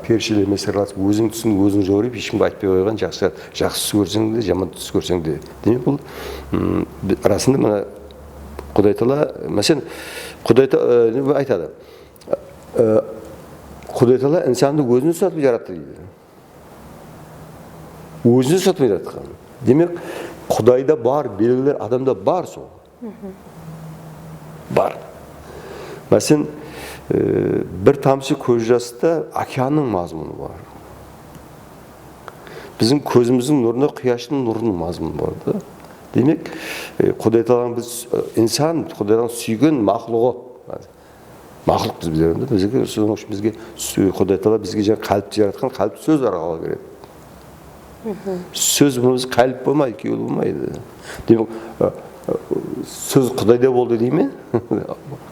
перішелермен сырласып, өзің түсін өзің жорып, ешкімге айтпай қойған жақсы түс көрсең де, жаман түс көрсең де. Демек бұл расында мына Құдай Тағала, мәселен, Құдай Тағала айтады. Құдай Тағала инсанды өзіне ұқсатып жаратты дейді. Өзіне ұқсатып жаратқан. Демек, Құдайда бар белгілер, адамда бар сол. Бар. Мәселен, бір тамшы көз жаста океанның мазмұны бар. Біздің көзіміздің нұрында қияштың нұрының мазмұны бар да. Демек, Құдай Тағаланың біз инсан, Құдай Тағаланың сүйген мақлұғы. Мақлұқ біз білерінде, бізге Құдай Тағала бізге қалыпты жаратқан, қалыпты сөз арқылы береді. Сөз бұнымыз қалып болмайды, кеуіл болмайды. Демек, сөз Құдайда болды дей ме?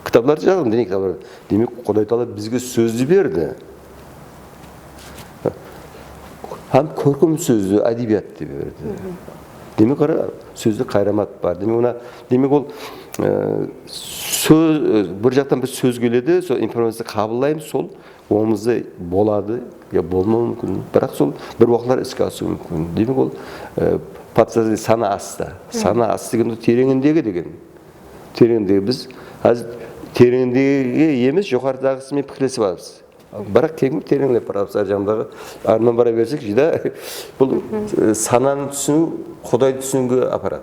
Кітапларды жаздым, діни кітапларды. Демек, Құдай Тағала бізге сөзді берді. Һәм көркем сөзді, әдебиятты берді. Демек сөзді қайрамат бар. Демек ол сөз бір жақтан бір сөз келеді, сол информация қабылдаймыз, сол оңымызда болады, я болмауы мүмкін. Бірақ сол бір уақытлар іске асуы мүмкін. Демек ол подсознание сана асты. Сана асты деген тереңіндегі деген. Тереңіндегі біз тереңіндегі емес, жоғарыдағысымен пікірлесіп аламыз. Бірақ кеңіп тереңлеп барамыз. Ар жағындағы арман бара берсек, жида бұл сананы түсіну, Құдайды түсінуге апарады.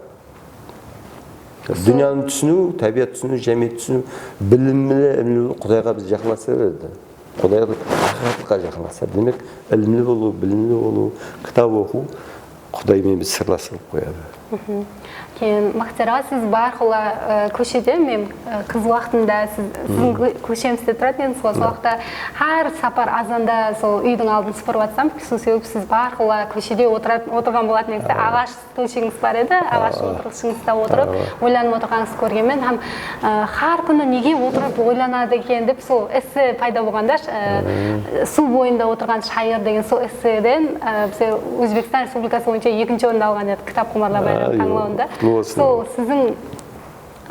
Дүнияны түсіну, табиат түсіну, жәмиет түсіну, білімлі Құдайға біз жақынласа береді. Құдайға ақиқатқа жақынласа. Демек, ілімлі болу, білімлі болу, кітап оқу Құдаймен біз сырласып қояды. Кейін Мақтияр, сіз барқыла көшеде, мен қыз уақытында сіздің көшемізде тұратын едіңіз ғой, сол уақытта әр сапар азанда сол үйдің алдын сыпырып жатсам, сол себеп сіз барқыла көшеде отырған болатын едіңіз. Ағаш стульчигіңіз бар еді, ағаш отырғышыңызда отырып, ойланып отырғаныңызды көргенмен, һәм әр күні неге отырып ойланады екен деп сол эссе пайда болғанда, су бойында отырған шайыр деген сол эсседен Өзбекстан Республикасы бойынша 2-ші орында алған еді кітап құмарлар байрам таңдауында. Сол сіздің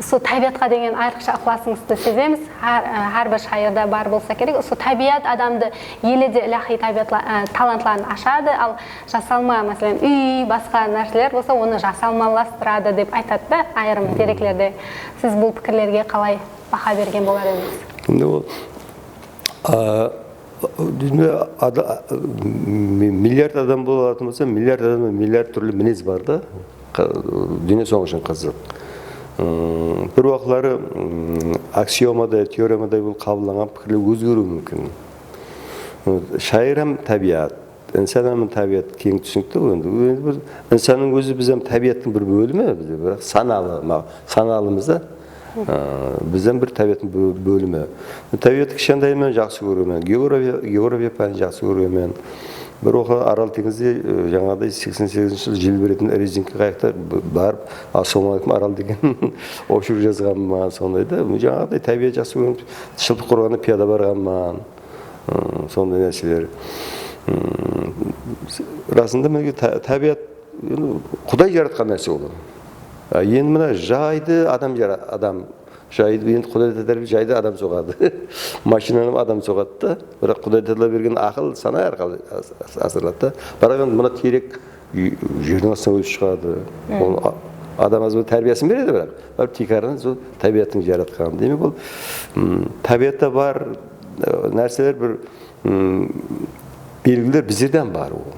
сол табиатқа деген айрықша ықыласыңызды сеземіз. Әрбір шайырда бар болса керек. Сол табиат адамды еледе илахи талантларын ашады, ал жасалма, мәселен, үй, басқа нәрселер болса, оны жасалмаластырады деп айтады да айырым деректерде. Сіз бұл пікірлерге қалай баха берген болар едіңіз? Миллиард адам болатын болса, миллиард адамда миллиард түрлі мінез бар да. Дүние соң үшін қызық. Бір уақытлары аксиомадай, теоремадай бұл қабылданған пікірлер өзгеруі мүмкін. Шайырам табиат, инсанның табиат кең түсінікті. Инсанның өзі біздің табиаттың бір бөлімі, бірақ саналымыз да. Бізден бір табиаттың бөлімі. Табиатты кішкентайымнан жақсы көрумен, география пәнін жақсы көрумен. Бір оқы Арал теңізде жаңағыдай 88 жыл жел беретін резинка қайықтар барып, ассалаумағалейкум Арал деген офшор жазғанмын, сондай да. Жаңағыдай табиат жақсы көремін, шылпы қорғаны пияда барғанмын, сондай нәрселер. Расында табиат Құдай жаратқан нәрсе ол. Енді мына жайды адам жайды, енді Құдай тәліп жайды адам соғады. Машинаны адам соғады да, бірақ Құдай тәліп берген ақыл сана арқылы асырылады да. Бірақ енді мына терек жердің астынан өсіп шығады. Адам азы тәрбиесін береді бірақ текарынан сол табиаттың жаратқан. Демек ол табиатта бар нәрселер бір белгілер біздерден бар ол.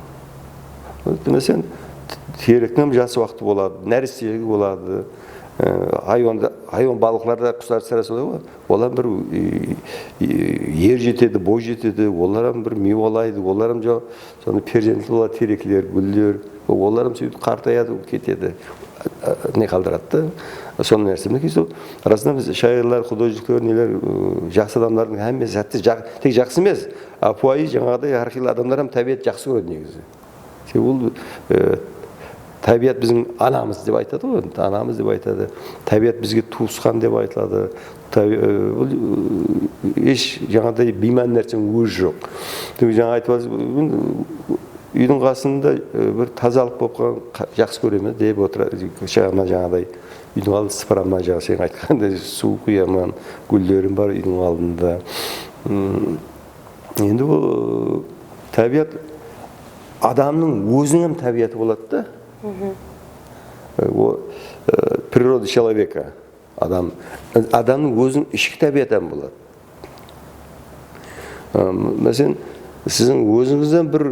Мәселен, теректің жасы уақыты болады, нәрестелігі болады. Хайуан балықларда құстар сіресі олай ғой. Олар бір ер жетеді, бой жетеді, оларым бір мевалайды, оларым соны перзенті болады, терекілер, гүлдер, оларым сөйтіп қартаяды, кетеді, не қалдырады. Соны нәрсе. Расында біз шайырлар, художниктер, нелер, жақсы адамдардың әмес сәтті, тек жақсы емес, апуайы жаңағыдай әрқилы адамдар табиат жақсы көреді негізі. Ол табиат біздің анамыз деп айтады ғой, анамыз деп айтады. Табиат бізге туысқан деп айтылады. Еш жаңағыдай беймән нәрсенің өзі жоқ. Жаңа айтып отырсыз, үйдің қасында бір тазалық болып қалған жақсы көремін деп отырады. Жаңағыдай үйдің алды сыпырамын, жаңа сен айтқандай су құямын, гүлдерім бар үйдің алдында. Енді ол табиат адамның өзінің табиаты болады да. Природа человека. Адамның өзінің ішкі табиаты болады. Мәселен, сіздің өзіңізден бір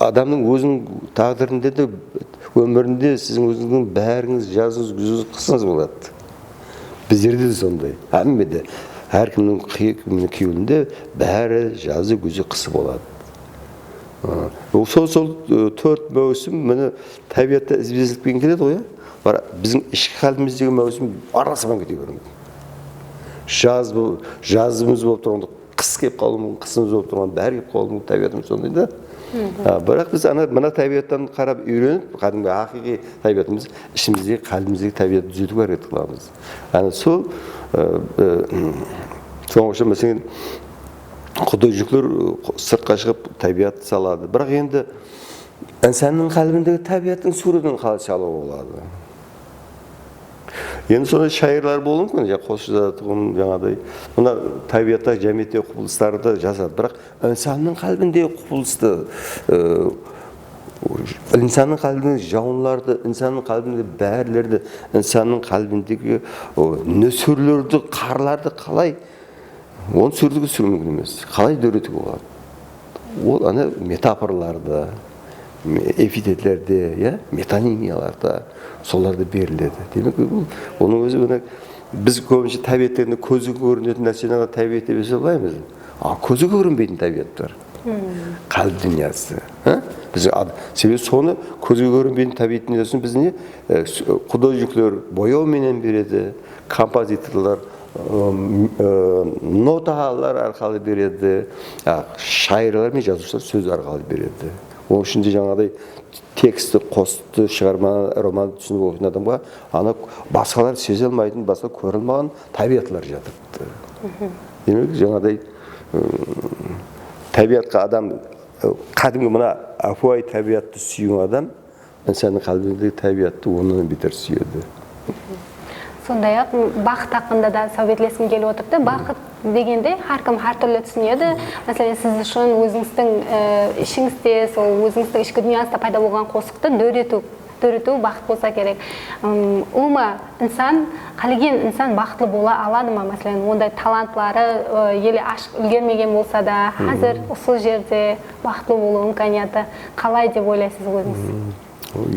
адамның өзінің тағдырында да өмірінде сіздің өзіңіздің бәріңіз жазыңыз, күзіңіз, қысыңыз болады. Біздерде де сондай. Әммеде әркімнің күйеуінде бәрі жазы, күзі, қысы болады. Сол төрт мәусім мені табиатта ізбезілікпен келеді ғой. Біздің ішкі қалымыздегі мәусім арасымен кете көрінеді. Жазымыз болып тұрғанда қыс кеп қалуы, қысымыз болып тұрғанда бәрі кеп қалуы, табиатымыз сондай да. Бірақ біз мына табиаттан қарап үйреніп, кәдімгі ақиқи табиатымыз, ішіміздегі қалымыздегі табиатты түзетуге әрекет қыламыз. Сол соңғыша мәселен художниклер сыртқа шығып табиат салады. Бірақ енді İnsanның қалбіндегі табиаттың суретін қалай салуға болады. Енді сондай шайырлар болуы мүмкін, қосшы жатығын жаңағыдай, мына табиатта жәмиеттегі құбылыстарды жазады, бірақ инсанның қалбіндегі құбылысты, инсанның қалбіндегі жауынларды, инсанның қалбіндегі бәрілерді, инсанның қалбіндегі нөсерлерді, қарларды қалай оны сүрдігі сүру мүмкін емес, қалай дөретігі болады. Ол ана метафорларды, эпитетлерде, метонимияларда соларды беріледі. Демек, оның өзі біз көбінше табиеттерінде көзі көрінетін нәрсені табиет деп есептейміз. Көзі көрінбейтін табиет бар. Қалып дүниясы. Себебі соны көзге көрінбейтін табиет дүниясын біз не? Художниклер бояуменен береді, композиторлар ноталар арқылы береді, шайырлар мен жазушылар сөз арқылы береді. Оның ішінде жаңағыдай тексті, қосты, шығарма, роман түсініп оқитын адамға ана басқалар сезе алмайтын, басқа көрілмаған табиатлар жатырды. Демек, жаңағыдай табиатқа адам, қадімгі мына афуай табиатты сүйген адам, инсанның қалбіндегі табиатты онан бетер сүйеді. Сондай-ақ бақыт хақында да сөйлескім келіп отырды. Бақыт дегенде әркім әртүрлі түсінеді. Мәселен, сіз үшін өзіңіздің ішіңізде, сол өзіңіздің ішкі дүнияңызда пайда болған қосықты дөрету бақыт болса керек. Қалеген инсан бақытлы бола алады ма? Мәселен, ондай талантлары елі ашып үлгермеген болса да, қазір осы жерде бақытлы болу имканияты қалай деп ойлайсыз өзіңіз?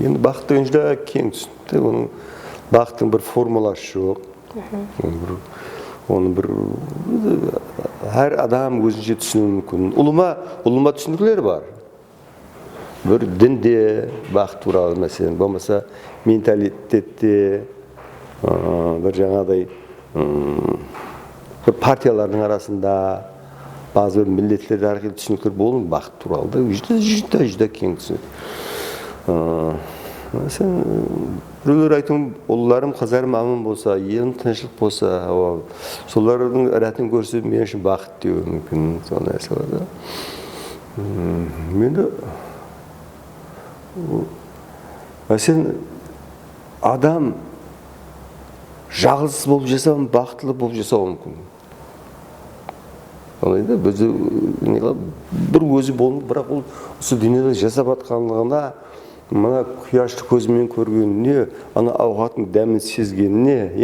Енді бақыт деген жүзде кең түсінікті. Бақыттың бір формуласы жоқ. Оны бір әр адам өзінше түсіну мүмкін. Ұлыма түсінікілер бар. Бір дінде бақыт туралы мәселен, болмаса менталитетте, бір жаңағыдай бір партиялардың арасында базы бір миллетлер арқылы түсініктер болуы бақыт туралы. Жүзді кең түсінік. Біреулер айтың, ұлыларым, қызарым аман болса, елім тыныштық болса, солардың рәтін көрсе, мен үшін бақыт деуі мүмкін. Сондай нәрселерді. Менде мәселен адам жалғыз болып жасауын, бақытлы болып жасауы мүмкін. Сонда бізді бір өзі болу, бірақ ол осы дүниеде жасап атқанлығына мына құяшты көзімен көргеніне, ана ауғаттың дәмін сезгеніне,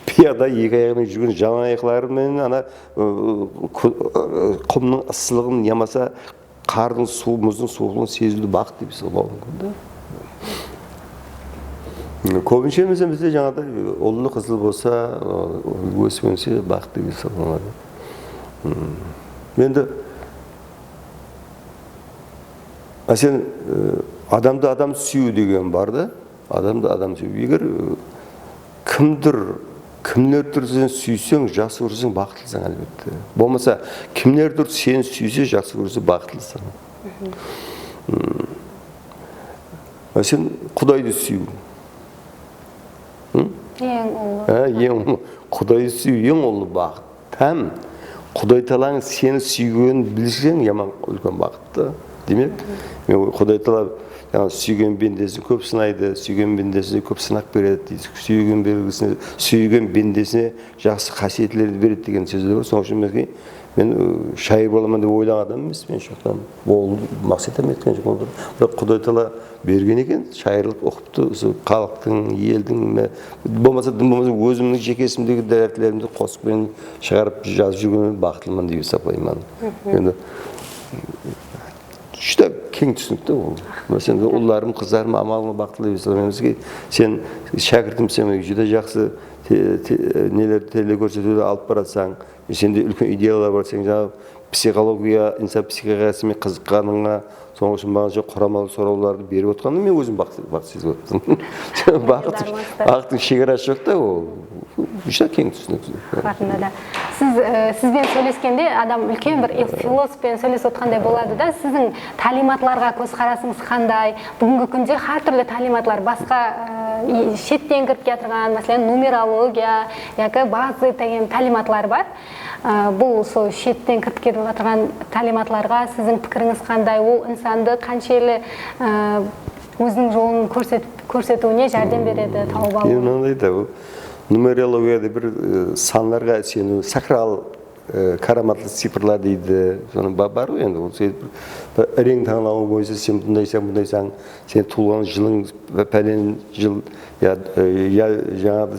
пияда екі аяғымен жүрген жалаң аяқларымен ана құмның ысылығын ямаса қардың мұздың суығын сезілді бақыт деп болуы мүмкін. Көбінше бізде жаңағыдай ұлы қызыл болса, өсіп-өнсе бақыт деп болуы. Енді мәселен адамды адам сүю деген бар да, адамды адам сүю. Егер кімдер сен сүйсең, жақсы көрсең, бақытлысың әлбетте. Болмаса, кімдер сен сүйсе, жақсы көрсе, бақытлысың. Мәселен, Құдайды сүю. Құдайды сүю ең ұлы бақыт. Тәм, Құдай Тағаланың сені сүйгенін білсең, яман үлкен бақытты. Демек, Құдай Тағала сүйген бендесін көп сынайды, сүйген бендесіне көп сынақ береді, сүйген бендесіне жақсы қасиетлерді береді деген сөздер бар. Соның үшін мен шайыр боламын деп ойлаған адам емес, мен жоқтан ол мақсат еткен жоқ. Бірақ Құдай Тағала берген екен, шайырлық оқыпты, халықтың, елдің, болмаса өзімнің жекесімдегі дәртілерімді қосып шығарып жазып жүрген бақытлымын деп есептеймін. Енді жүзді кең түсінікті ол. Мәселен, ұлларым, қыздарым, амалым бақытлы есептеймізге, сен шәкіртімсің, жүзді жақсы нелерді телекөрсетуді алып баратсаң, сенде үлкен идеялар бар, сен жаңағы психология, инсан психикасымен қызыққаныңа, соның үшін маған құрамалы сұрауларды беріп отқанды мен өзім бақыт сезіп отырмын. Бақыттың шекарасы жоқ та ол. Жүзді кең түсінік. Сізбен сөйлескенде адам үлкен бір философпен сөйлесіп отқандай болады да, сіздің талиматларға көзқарасыңыз қандай? Бүгінгі күнде әртүрлі талиматлар, басқа шеттен кіріп келатырған, мәселен нумерология яки базы деген талиматлар бар. Бұл сол шеттен кіріп келіп жатырған талиматларға сіздің пікіріңіз қандай? Ол инсанды қаншелі өзінің жолын көрсетуіне жәрдем береді, тауып алуына? Мынандай да, нумерологияда бір санларға сену, сакрал караматлы цифрлар дейді, соның бар ғой енді. Ол рең таңдауы бойынша сен бұндайсаң, сен туылған жылың пәлен жыл, я жаңағы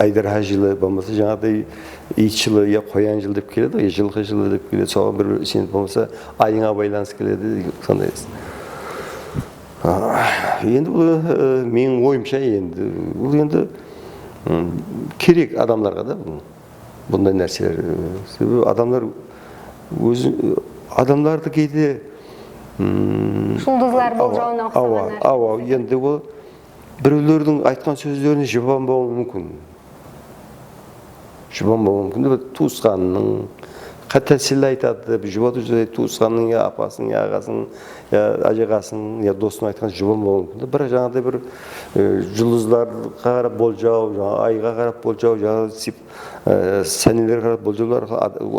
айдарға жылы, болмаса жаңағыдай ит жылы, я қоян жыл деп келеді, я жылқы жылы деп келеді. Соған бір сен болмаса айыңа байланысты келеді, сондай. Енді бұл менің ойымша енді, бұл енді керек адамдарға да бұндай нәрселер. Адамдар адамдарды кейде жұлдызлар болжауына ұқсаған нәрсе. Енді ол біреулердің айтқан сөздеріне жұбан болуы мүмкін. Туысқанның қатесілі айтады, жұбату сөз туысқанның, я апасының, я ағасының, я ажағасының, я досының айтқан жұбан болуы мүмкін. Бірақ жаңағыдай бір жұлдыздарға қарап болжау, айға қарап болжау, сәнелер қарап болжаулар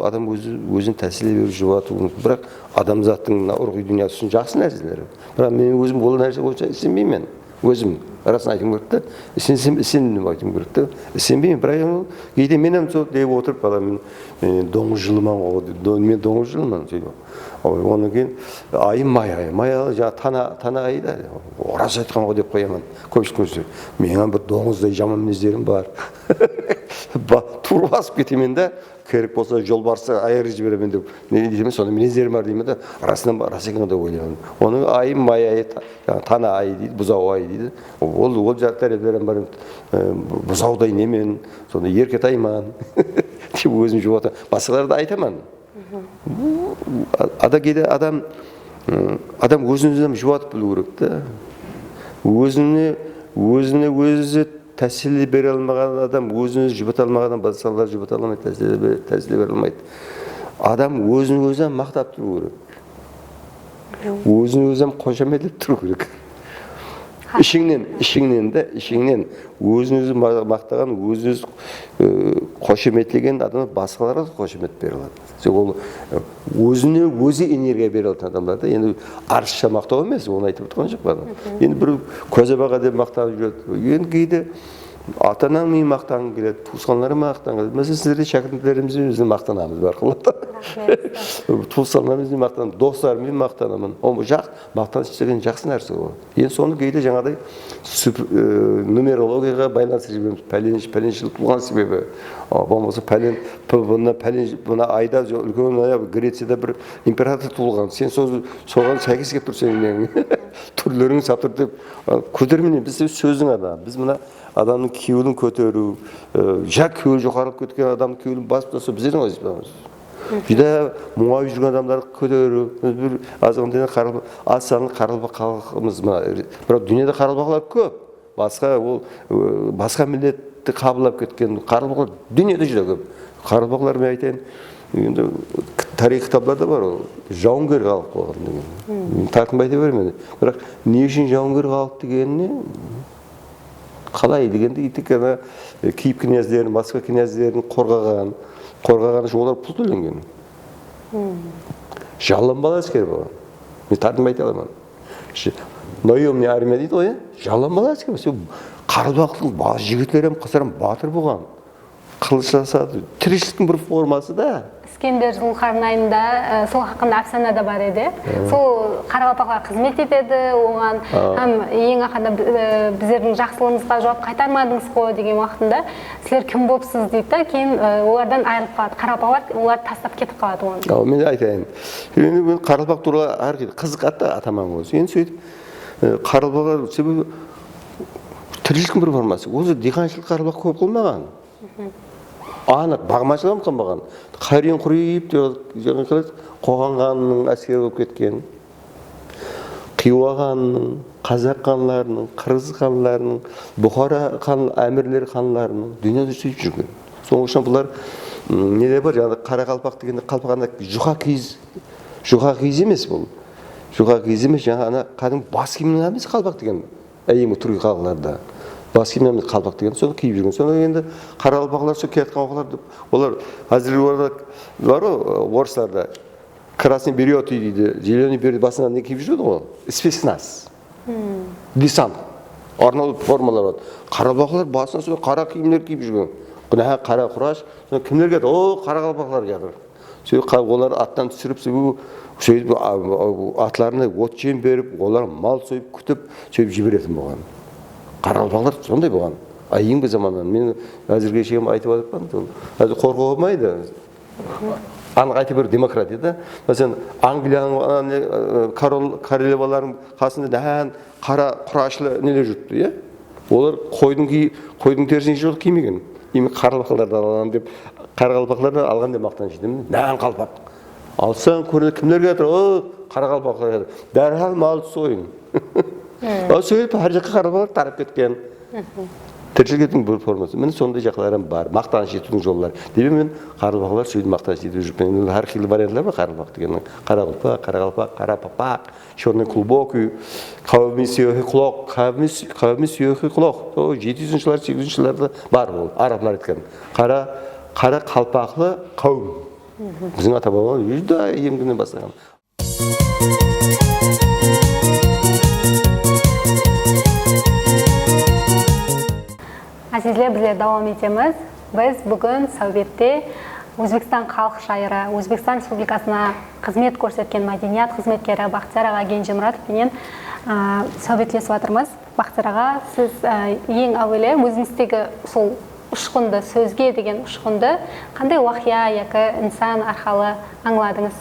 адам өзін тәсіле беріп жұбатуы мүмкін. Бірақ адамзаттың рухи дүниесі үшін жақсы нәрселер. Бірақ мен өзім ол нәрсе бойынша сенбеймін. Өзім расын айтым керек та, сенім айтым керек та, сенбеймін. Бірақ кейде менен сол деп отырып қаламын, мен доңыз жылыман, мен доңыз жылыман сөйтіп. Онан кейін айым май жаңа тана айы да, ораз айтқан ғой деп қоямын. Көбісі менен бір доңыздай жаман мінездерім бар. Тур басып кетемін да, керек болса жол барса айыр жіберемін деп, не деймін, соны мінездерім бар деймін да, расынан бар, рас екен деп ойлаймын. Оның айым май айы, тана айы дейді, бұзау айы дейді. Ол тәрелерім бар, бұзаудай немен, сонда еркет айман, деп өзім жұбата. Басқаларды айтаман. Адам өзін-өзін жұбатып білу керек та. Өзіне өзі тәсілі бере алмаған адам, өзін-өзі жұбата алмаған адам, басқалар жұбата алмайды, тәсілі бере алмайды. Адам өзін-өзі мақтап тұру керек. Өзін-өзі қошаметтеп тұру керек. Ішіңнен өзін-өзі мақтаған, өзін-өзі қошеметтеген адам басқаларға қошемет бере алады. Ол өзіне өзі энергия бере алатын адамдар да, енді арызша мақтау емес, оны айтып отырған жоқ адам. Енді бір көзебаға деп мақтанып жүреді. Енді кейде ата-анаң мен мақтанғым келеді, туысқандарым мақтанғым келеді. Mesela сіздерде шәкірттерімізбен өзін мақтанамыз барқылы. Туысқандарымызбен мақтанамын, достарыммен мақтанамын. Ол мақтаныш деген жақсы нәрсе ол. Енді соны кейде жаңағыдай нумерологияға байланыстырып жібереміз. Пәлен жыл туған себебі. Болмаса бұна айда үлкен Грецияда бір император туылған. Сен соған сәйкес келіп тұрсың, түрлерің саптыр деп көтермеймін. Біз сөздің адам. Біз мына адамның күйеуін көтеру, күйеуі жоғарылып кеткен адамның күйеуін басып тастау біздердің вазифамыз. Жүдә мұңайып жүрген адамдарды көтеру, бір азғындайын қаралбақ халқымыз. Бірақ дүниеде қаралбақлар көп. Басқа милletті қабылдап кеткен қаралбақлар дүниеде жүре көп. Қаралбақлар мен айтайын, енді тарих кітаптарда бар, жауынгер халық болған деген. Мен тартынбай айта беремін. Бірақ не үшін жауынгер халық дегеніне қалай дегенде итекені Киев князьдерін, Москва князьдерін қорғаған үшін олар пұл төленген. Жаланбалы әскер болған. Мен тартынбай айта аламын. Наемный армия дейді ғой, жаланбалы әскер. Қарабақтың жігітлерім, қыздарым батыр болған. Қылыш жасады. Тіршіліктің бір формасы да. Искендер Зұлқарнайында сол хақында әфсана да бар еді. Сол қарақалпаққа қызмет етеді, оған ең ақырында біздердің жақсылығымызға жауап қайтармадыңыз ғой деген уақытында сіздер кім болыпсыз дейді, кейін олардан айырылып қалады. Қарақалпақлар оларды тастап кетіп қалады оны. Мен айтайын. Мен қарақалпақ туралы қызық атты атаман ғой. Енді сөйтіп қарақалпақлар себебі тіршіліктің бір формасы. Өзі диқаншылық қарақалпақ көп қылмаған. Анық бағмашылығым қылмаған. Қарин құрайып қоғанғанның әскері болып кеткен. Хиуа ханының, қазақ ханларының, қырғыз ханларының, Бұхара әмірлер ханларының дүниеде сөйтіп жүрген. Соның үшін бұлар неде бар? Қарақалпақ дегенде қалпағанда жұқа киіз емес бұл. Жұқа киіз емес, жаңа қадым бас киімнің емес қалпақ деген. әйемі түрге қалғыларда. Бас киімнен қалпақ деген соны киіп жүрген. Соны енді қара қалпақлар сол кеткен оқылар деп. Олар әзіргі орда бар ғой, орыстарда красный береты дейді, зеленый берет басынан не киіп жүреді ғой? Спецназ. Десант. Арнаулы формалар бар. Қара қалпақлар басынан сол қара киімдер киіп жүрген. Күнә қара құраш. Кімдер келді? О, қара қалпақлар жатыр. Олар аттан түсіріп, атларына от жем беріп, олар мал сойып, күтіп, сөйіп жіберетін болған. Қара қалпақлар сондай болған. Айыңғы заманнан. Мен әзірге шейін айтып отырмын. Әзір қорқу болмайды. Анық айтып бір демократияда. Мәселен, Англияның королеваларының қасында дән қара құрашлы нелер жүрді. Олар қойдың терісін жол кимеген. Емен қара қалпақтарды алған деп, қара қалпақтарды алған деп мақтан жетемін. Нән қалпақ. Алсаң көреді кімдер кетір? О, қара қалпақтар кетір. Дәрхал малды сойын. Сөйліп, әр жаққа қара қалпақтар тарап кеткен. Тіршіліктің бір формасы. Мен сондай жақларым бар. Мақтан жетудің жоллары. Деп мен қара қалпақтар сөйліп мақтан жетіп жүрмін. Әр қилы вариантлар бар қара қалпақ дегеннің. Қара қалпақ, қара папақ, черный клубокүй, қауымы сүйеқи құлақ. 700-жылар, 800-жыларда бар ол. Араблар еткен. Қара қалпақлы қауым. Біздің ата-бабалар үйді емгінен бастаған. Әзізлер, біздер давам етеміз. Біз бүгін Сәубетте Өзбекстан халық шайыры, Өзбекстан Республикасына қызмет көрсеткен мәдениет қызметкері Бақтияр аға Кенжемұратовпенен сәубеттесіп жатырмыз. Бақтияр аға, сіз ең әуелі өзіңіздегі сол ұшқынды, сөзге деген ұшқынды қандай уақия яки инсан арқылы аңладыңыз?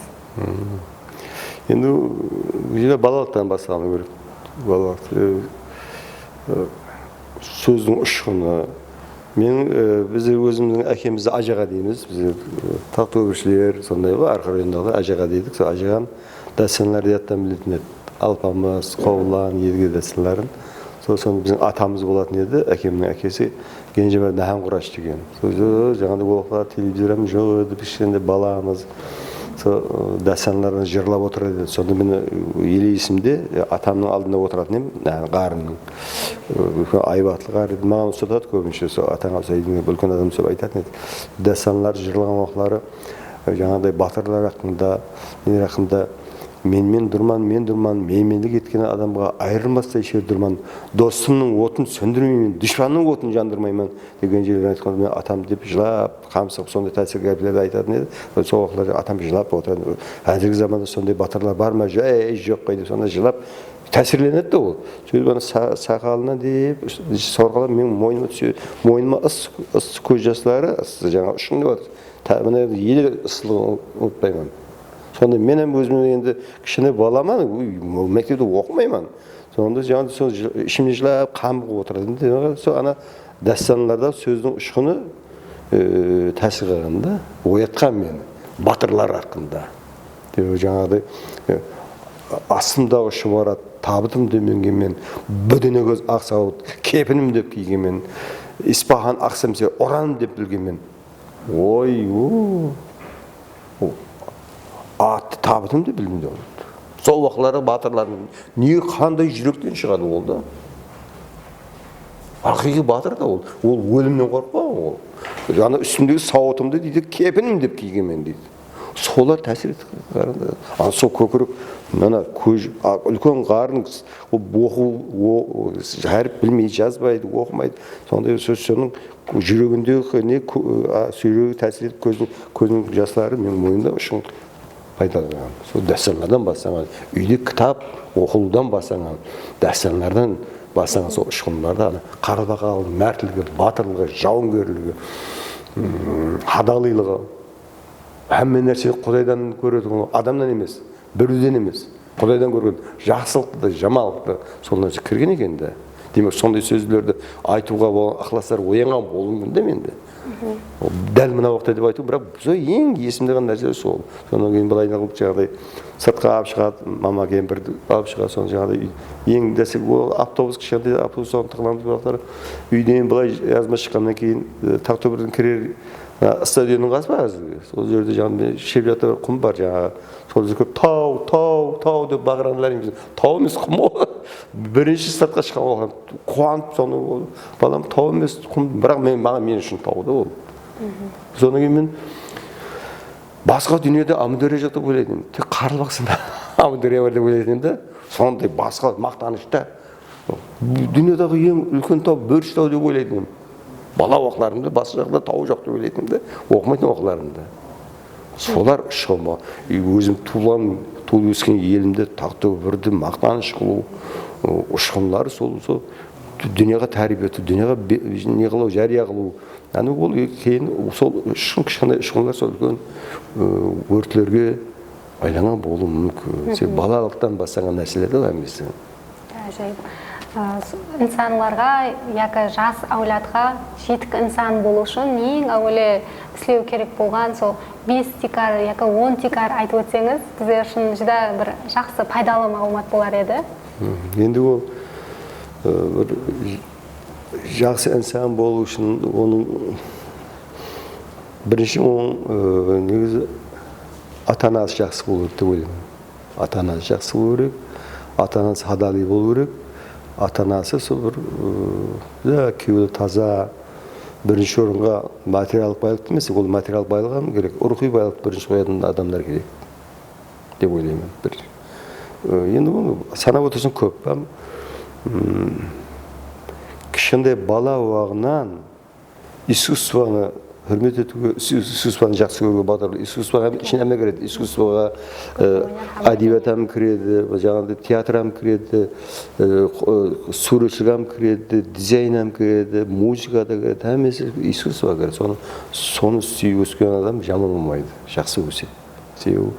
Енді балалықтан бастағаны керек. Сөздің ұшқыны. Біз өзіміздің әкемізді ажаға дейміз. Біз тақтөбіршілер, сондай ғой, арқа райондағы ажаға дейдік. Сол ажаған дәстәрлерді аттан білетін еді. Алпамыс, Қоғлан, Едіге дәстәрлерін. Сосын біздің атамыз болатын еді, әкемнің әкесі Кенжемұрат Нәһән Құраш деген. Жаңағыдай олықта телевизорым жоқ еді, кішкентай баламыз. Дәстәрлерін жырлап отыр еді. Сонда мен елі есімде атамның алдында отыратын ем, ғарының. Айбатлы ғар еді. Маған ұстатады көбінше, атаңа үлкен адам сөп айтатын еді. Дәстәрлер жырлаған оқылары жаңағыдай батырлар ақында, нелер ақында мен дұрман, менмендік еткен адамға айырылмастай шер дұрман, достымның отын сөндірмеймін, дұшпанның отын жандырмаймын деген жерлерін айтқанда мен атам деп жылап, қамсық сондай тәсір кәпілерді айтатын еді. Сол уақытларда атам жылап отырады. Әзіргі заманда сондай батырлар бар ма? Жоқ қой деп сонда жылап тәсірленеді ол. Сөйтіп ана сақалына деп сорғалап мен мойныма ыс көз жастары жаңа ұшқын деп жатыр. Мына елі ысылығын ұмытпаймын. Сонда мен өзімнің енді кішкене баламан, мектепте оқымаймын. Сонда жаңағы ішімде жылап, қамығып отырады. Сол ана дәстәрлерде сөздің ұшқыны тәсір қылғанда оятқан мені, батырлар ақында. Жаңағыдай астымдағы шұбарат, табытым деменген мен, бүдіне көз ақ сауыт, кепінім деп киген мен, Испахан ақсамсе ораным деп білген мен. Атты табытым деп білдім де олды. Сол уақылары батырлардың не қандай жүректен шығады ол да. Ақиқи батыр да ол. Ол өлімнен қорықпаған ол. Жаңа үстімдегі сауытымды дейді, кепінім деп киген мен дейді. Солар тәсір етті. Сол көкірек, үлкен ғарын оқу, әріп білмей, жазбайды, оқымайды. Сондай соның жүрегіндегі сөйлеуі тәсір етіп, көзінің жаслары мен мойында ұшын пайдаланған. Сол дәстәрлерден бастаған, үйде кітап оқылудан бастаған, дәстәрлерден бастаған сол ұшқынларды қарабақалы, мәртілігі, батырлығы, жауынгерлігі, адалилығы, әмме нәрсе Құдайдан көреді, адамнан емес, біреуден емес, Құдайдан көрген жақсылықты, жамалықты, сол нәрсе кірген екен де. Демек, сондай сөздерді айтуға ықыластар оянған болуы мүмкін менде. Дәл мына уақытта деп айту, бірақ ең есімде қалған нәрсе сол. Сонан кейін былай қылып жаңағыдай сыртқа алып шығады, мама кемпірді алып шығады, соны жаңағыдай ең дәсек автобус кішкентай автобус соны тығыламыз болақтары. Үйден былай жазма шыққаннан кейін Тақтөбірдің кірер стадионның қасы бар әзірге. Сол жерде жаңағыдай шеп жатыр құм бар жаңағы. Сол жерде тау деп бағыранлар емес. Тау емес құм ол. бірінші стартқа шыққан болған қуанып соны балам тау емес бірақ мен үшін тау да ол. Содан кейін мен басқа дүниеде Амудәрия жоқ деп ойлайтын едім. Тек Қарлыбақсында Амудәрия бар деп ойлайтын едім да. Сондай басқа мақтанышта дүниедағы ең үлкен тау Бөріш тау деп ойлайтын едім. Бала оқуларымда басқа жақта тау жоқ деп ойлайтын да. Оқымайтын оқуларымда. Солар шығыма өзім туылып өскен елімде Тақтөбірді мақтаныш қылу ұшқынлары сол дүнияға тәрбие ету, дүнияға не қылу, жария қылу. Ол кейін сол кішкентай ұшқынлар сол үлкен өртлерге байланған болуы мүмкін. Сен балалықтан бастаған нәрселер де емес. Инсанларға, яки жас әулетқа жетік инсан болу үшін ең әуелі істеу керек болған сол 5 тикар яки 10 тикар айтып өтсеңіз, біздер үшін жүдә бір жақсы пайдалы мағлұмат болар еді. Енді ол бір жақсы инсан болу үшін оның бірінші оның негізі ата-анасы жақсы болу керек деп ойлаймын. Ата-анасы жақсы болу керек, ата-анасы адали болу керек. Ата-анасы сол бір күйеуі таза, бірінші орынға материалдық байлық емес, ол материалдық байлық керек, рухи байлық бірінші қоятын адамдар керек деп ойлаймын. Енді оны санап отырсың көп. Кішкентай бала уағынан искусствоны hürmet etуге, искусствоны жақсы көруге батыр. Искусствоға ішіне әме кіреді. Искусствоға әдебиетам кіреді, жаңағыдай театрам кіреді, суретшілігам кіреді, дизайнам кіреді, музыка да кіреді. Әмесі искусствоға кіреді. Соны сүйіп өскен адам жаман болмайды, жақсы өседі. Себебі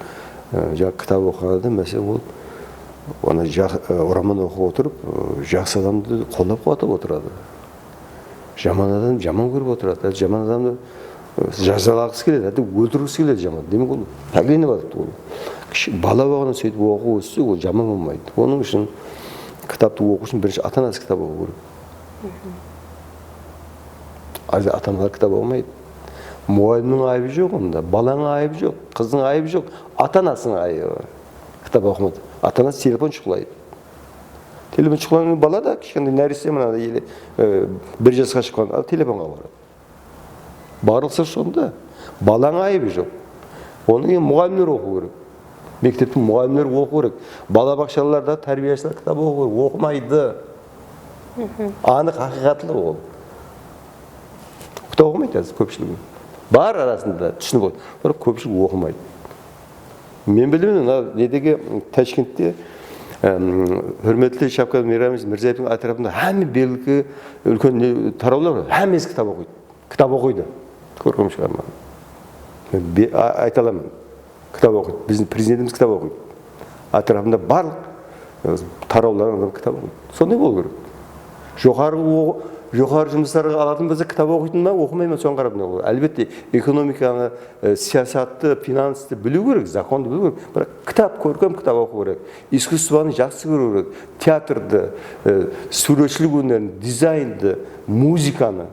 жаңағы кітап оқыған адам мәселе ол роман оқып отырып, жақсы адамды қолдап қуатып отырады. Жаман адам жаман көріп отырады. Жаман адамды жазалағысы келеді, өлтіргісі келеді жаман. Демек ол пәлене бар. Бала бағынан сөйтіп оқу өссе, ол жаман болмайды. Оның үшін кітапты оқу үшін бірінші ата-анасы кітап оқу керек. Ата-аналар кітап оқымайды. Мұғалімнің айыбы жоқ онда, баланың айыбы жоқ, қыздың айыбы жоқ, ата-анасының айыбы. Кітап оқымайды. Ата-анасы телефон шұқылайды. Телефон шыққан бала да кішкентай нәресте мынада бір жасқа шыққан телефонға барады. Барлықсы сонда баланың айыбы жоқ. Оның кейін мұғалімдер оқу керек. Мектептің мұғалімдер оқу керек. Балабақшаларда тәрбиешілер кітап оқу керек. Оқымайды. Анық ақиқатлы ол. Кітап оқымайды көпшілігі. Бар арасында түсініп қойды. Бірақ көпшілік оқымайды. Мен білемін, недегі Ташкентте Hürmetli Şapkal Mirzaev'in etrafında hem belki ülkenin taraftları var. Hemimiz kitap okuydu. Kitap okuydu. Korkum çıkarma. Aytalamam. Kitap okuydu. Bizim prezidentimiz kitap okuydu. Etrafında barlık taraftların kitap okuydu. Sonunda bu olur. Жоғары жұмыстарға алатын бізде кітап оқитын ба, оқымаймын соған қарап не olur. Әлбетте экономиканы, саясатты, финансты білу керек, законды білу керек. Бірақ кітап, көркем кітап оқу керек. Искусствоны жақсы көру керек. Театрды, суретшілік өнерін, дизайнды, музыканы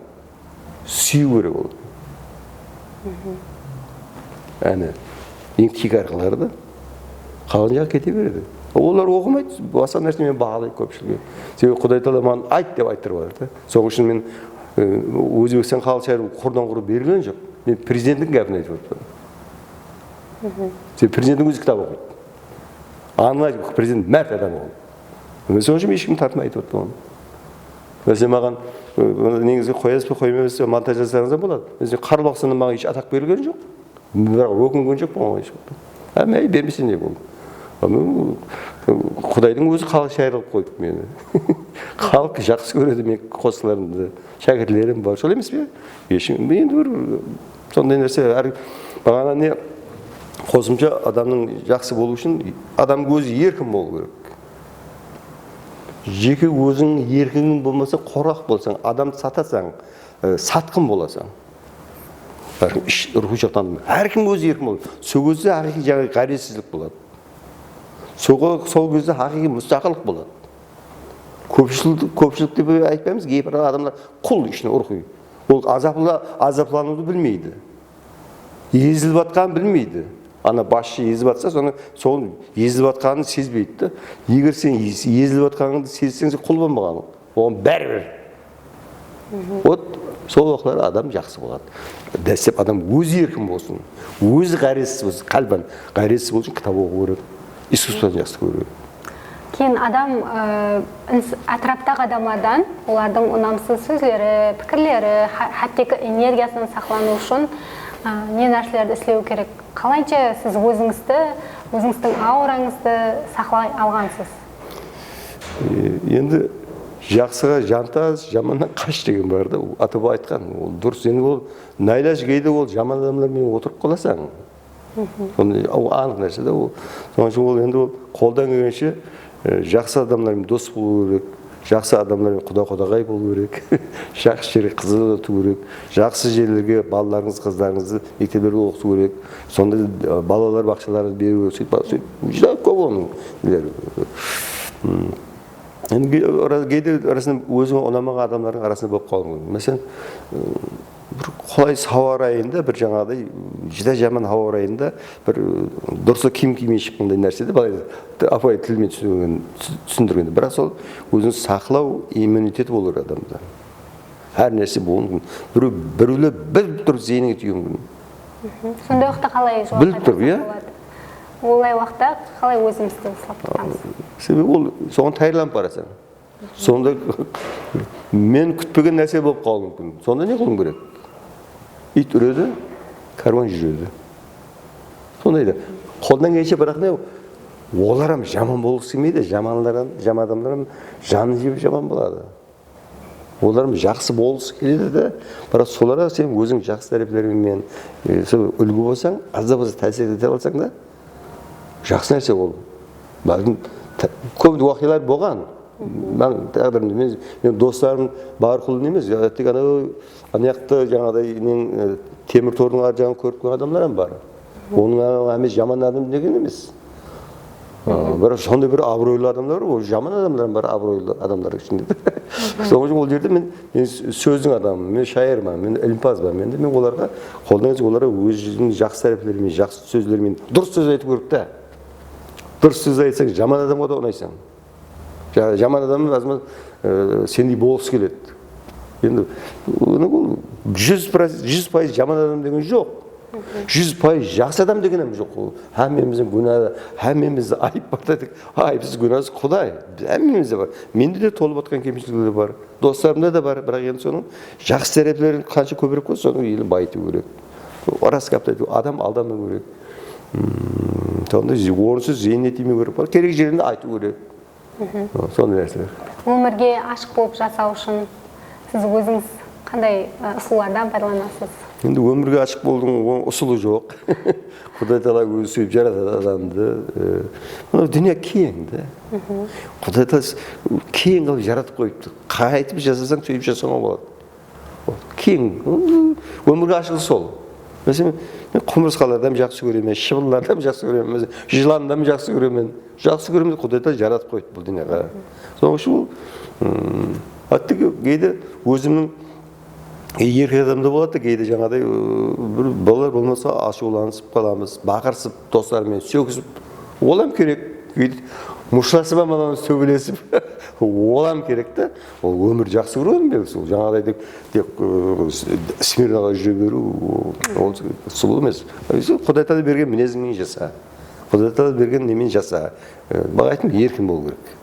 сүю керек ол. Әне, ең тек арқыларды қалған жағы кете береді. Олар оқымайды, баса нәрсе мен бағалайды көпшілігі. Себебі Құдай Тағала маған айт деп айттырып жатыр. Соның үшін мен Өзбекстан халық шайырын құрдан құрып берген жоқ. Мен президенттің гәпін айтып отырмын. Себебі президенттің өзі кітап оқиды. Анық президент мәрт адам ол. Соның үшін ешкім тартмай айтып отырмын. Мәселен маған негізгі қоясыз ба қоймаймыз ба монтаж жасаңыздар болады. Мәселен Қарлыбақсында маған еш атақ берілген жоқ. Бірақ өкінген жоқ болған ешқандай. Әмей бермесе не болды. Құдайдың өзі халық шайыр қылып қойды мені. Халық жақсы көреді мен қосыларымды, шәкіртлерім бар. Сол емес пе? Енді бір сондай нәрсе. Бағана не қосымша адамның жақсы болу үшін адамның өзі еркін болу керек. Жеке өзің еркің болмаса, қорақ болсаң, адамды сатасаң, сатқын боласаң. Рухи жақтан әркім өзі еркін болады. Сол кезде ақиқи жаңағы ғаресіздік болады. Сол кезде хақиқи мұстақылық болады. Көпшілік деп айтпаймыз, кейбір адамдар құл ішіне ұрқи. Ол азаплануды білмейді. Езіліп атқан білмейді. ана басшы езіп жатса соны езіп жатқанын сезбейді да. Егер сен езіліп жатқаныңды сезсең, сен құл болмаған, оған бәрібір. Вот сол уақытлар адам жақсы болады. Дәстеп адам өзі еркін болсын, өзі ғаресіз болсын, қалбан ғаресіз болсын, кітап оқу керек, искусствоны жақсы көру керек. Кейін адам атраптағы адамlardan олардың ұнамсыз сөздері, пікірлері, хаттегі энергиясынан сақлану үшін не нәрселерді істеу керек? Қалайша сіз өзіңіздің аураңызды сақлай алғансыз? Енді жақсыға жантаз, жаманнан қаш деген бар да, атаба айтқан. Ол дұрыс. Енді ол найлаш кейде ол жаман адамдармен отырып қаласаң. Ол анық нәрсе да ол. Соның үшін ол енді ол қолдан келгенше жақсы адамдармен дос болу керек, жақсы адамдармен құда-құдағай болу керек, жақсы жерге қызығыту керек, жақсы жерлерге балаларыңыз, қыздарыңызды мектептерге оқыту керек, сонда балалар бақшаларын беру керек, сөйтіп көп оның. Енді кейде арасында өзіңе ұнамаған адамдардың арасында болып қалуы мүмкін. Мәселен, бір қолайсыз ауа райында, бір жаңағыдай жүдә жаман ауа райында бір дұрыс киім кимей шыққандай нәрседе былай апай тілмен түсіндіргенде, бірақ сол өзін сақлау иммунитеті болу керек адамда. Әр нәрсе болуы мүмкін. Біреулер бір тұрып зейінге түйуі мүмкін. Сондай уақытта қалай жауап болады? Олай уақытта қалай өзімізді ұстап тұрамыз? Себебі ол соған тайырланып барасың. Сонда мен күтпеген нәрсе болып қалуы мүмкін. Сонда не қылуым керек? Ит үреді, карван жүреді. Сондайды. Қолдан келсе бірақ не? Оларам жаман болғысы келмейді. Жаман адамдарым жанын жеп жаман болады. Оларым жақсы болғысы келеді де, бірақ соларға сен өзің жақсы тәрбиелеріңмен үлгі болсаң, аз да болса тәсір ете алсаң да, жақсы нәрсе ол. Көп уақиғалар болған. Мен достарым бар құлын емес. Тек анаяқты жаңағыдай темір тордың ар жағын көріп қойған адамдар бар. Оның әмес жаман адам деген емес. Бірақ сондай бір абыройлы адамдар бар, ол жаман адамдар бар, абыройлы адамдар ішінде. Соның ол жерде мен сөздің адамымын, мен шайырмын, мен ілімпазбын. Мен оларға қолдан келсе оларға өз жүзінің жақсы тәрбиелерімен, жақсы сөздерімен дұрыс сөз айту керек та. Дұрыс сөз айтсаң, жаман адамға да ұнайсың. Жаман адамның сендей болғысы келеді. Енді 100% жаман адам деген жоқ. 100% жақсы адам деген жоқ. Әмеміздің күнәлі, әмемізді айып барды. Айыпсыз күнәсіз Құдай. Әмемізде бар. Менде де толып атқан кемшіліктер бар. Достарымда да бар. Бірақ енді соның жақсы тәрбиелерін қанша көбірек болса, соның елі байыту керек. Рас қаптайды. Адам алдамау керек. Сонда орынсыз зейнет емеу керек бар. Керек жерінде айту керек. Сондай нәрселер. Өмірге ашық болып жасау үшін сіз өзіңіз қандай ұсулардан пайдаланасыз? Енді өмірге ашық болудың ұсылы жоқ. Құдай Тағала өзі сөйіп жаратады адамды. Дүние кең да. Құдай Тағала кең қылып жаратып қойыпты. Қайтып жасасаң, сөйіп жасауға болады. Кең. Өмірге ашығы сол. Мәселен, мен құмырсқалардан жақсы көремін, шыбындардан жақсы көремін, жыландан жақсы көремін. Жақсы көремін, Құдай Тағала жаратып қойды бұл дүниеге. Соның үшін бұл кейде өзімнің еркек адамда болады, кейде жаңағыдай бір балалар болмаса ашуланысып қаламыз, бақырсып, достарымен сөгісіп, олам керек. Мұшласып амалан сөбілесіп, олам керек та. Ол өмір жақсы көрген бе? Жаңағыдай тек смирнаға жүре беру, ол сұлу емес. Құдай Тағала берген мінезіңмен жаса. Құдай Тағала берген немен жаса. Баға айтым, еркін болу керек.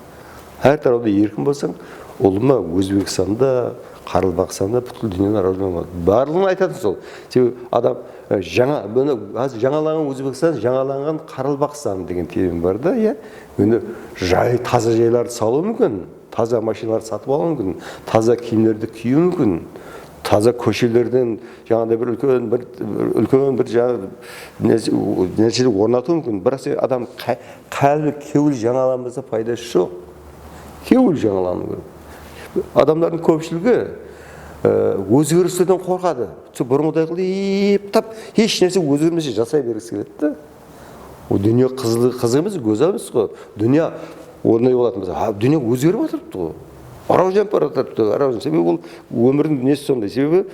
Әр тарауда еркін болсаң, олыма Өзбекстанда, Қарылбақстанда бүткіл дүниені аралауға болады. Барлығын айтатын сол. Себебі адам жаңаланған Өзбекстан, жаңаланған Қарылбақстан деген термин бар да, таза жайларды салу мүмкін, таза машиналарды сатып алу мүмкін, таза киімдерді кию мүмкін, таза көшелерден жаңағыдай бір үлкен нәрсені орнату мүмкін. Бірақ адам қалбі кеуіл жаңаланбаса пайдасы жоқ. Кеуіл жаңалану керек. Адамдардың көпшілігі өзгерістерден қорқады. Бұрынғыдай қылып, еш нәрсе өзгермесе жасай бергісі келеді да. О дүние қызық емес, көзі емес қой. Дүние орнай болатын болса, дүние өзгеріп отырыпты ғой. Арау-жамп баратырыпты. Себебі ол өмірдің несі сондай. Себебі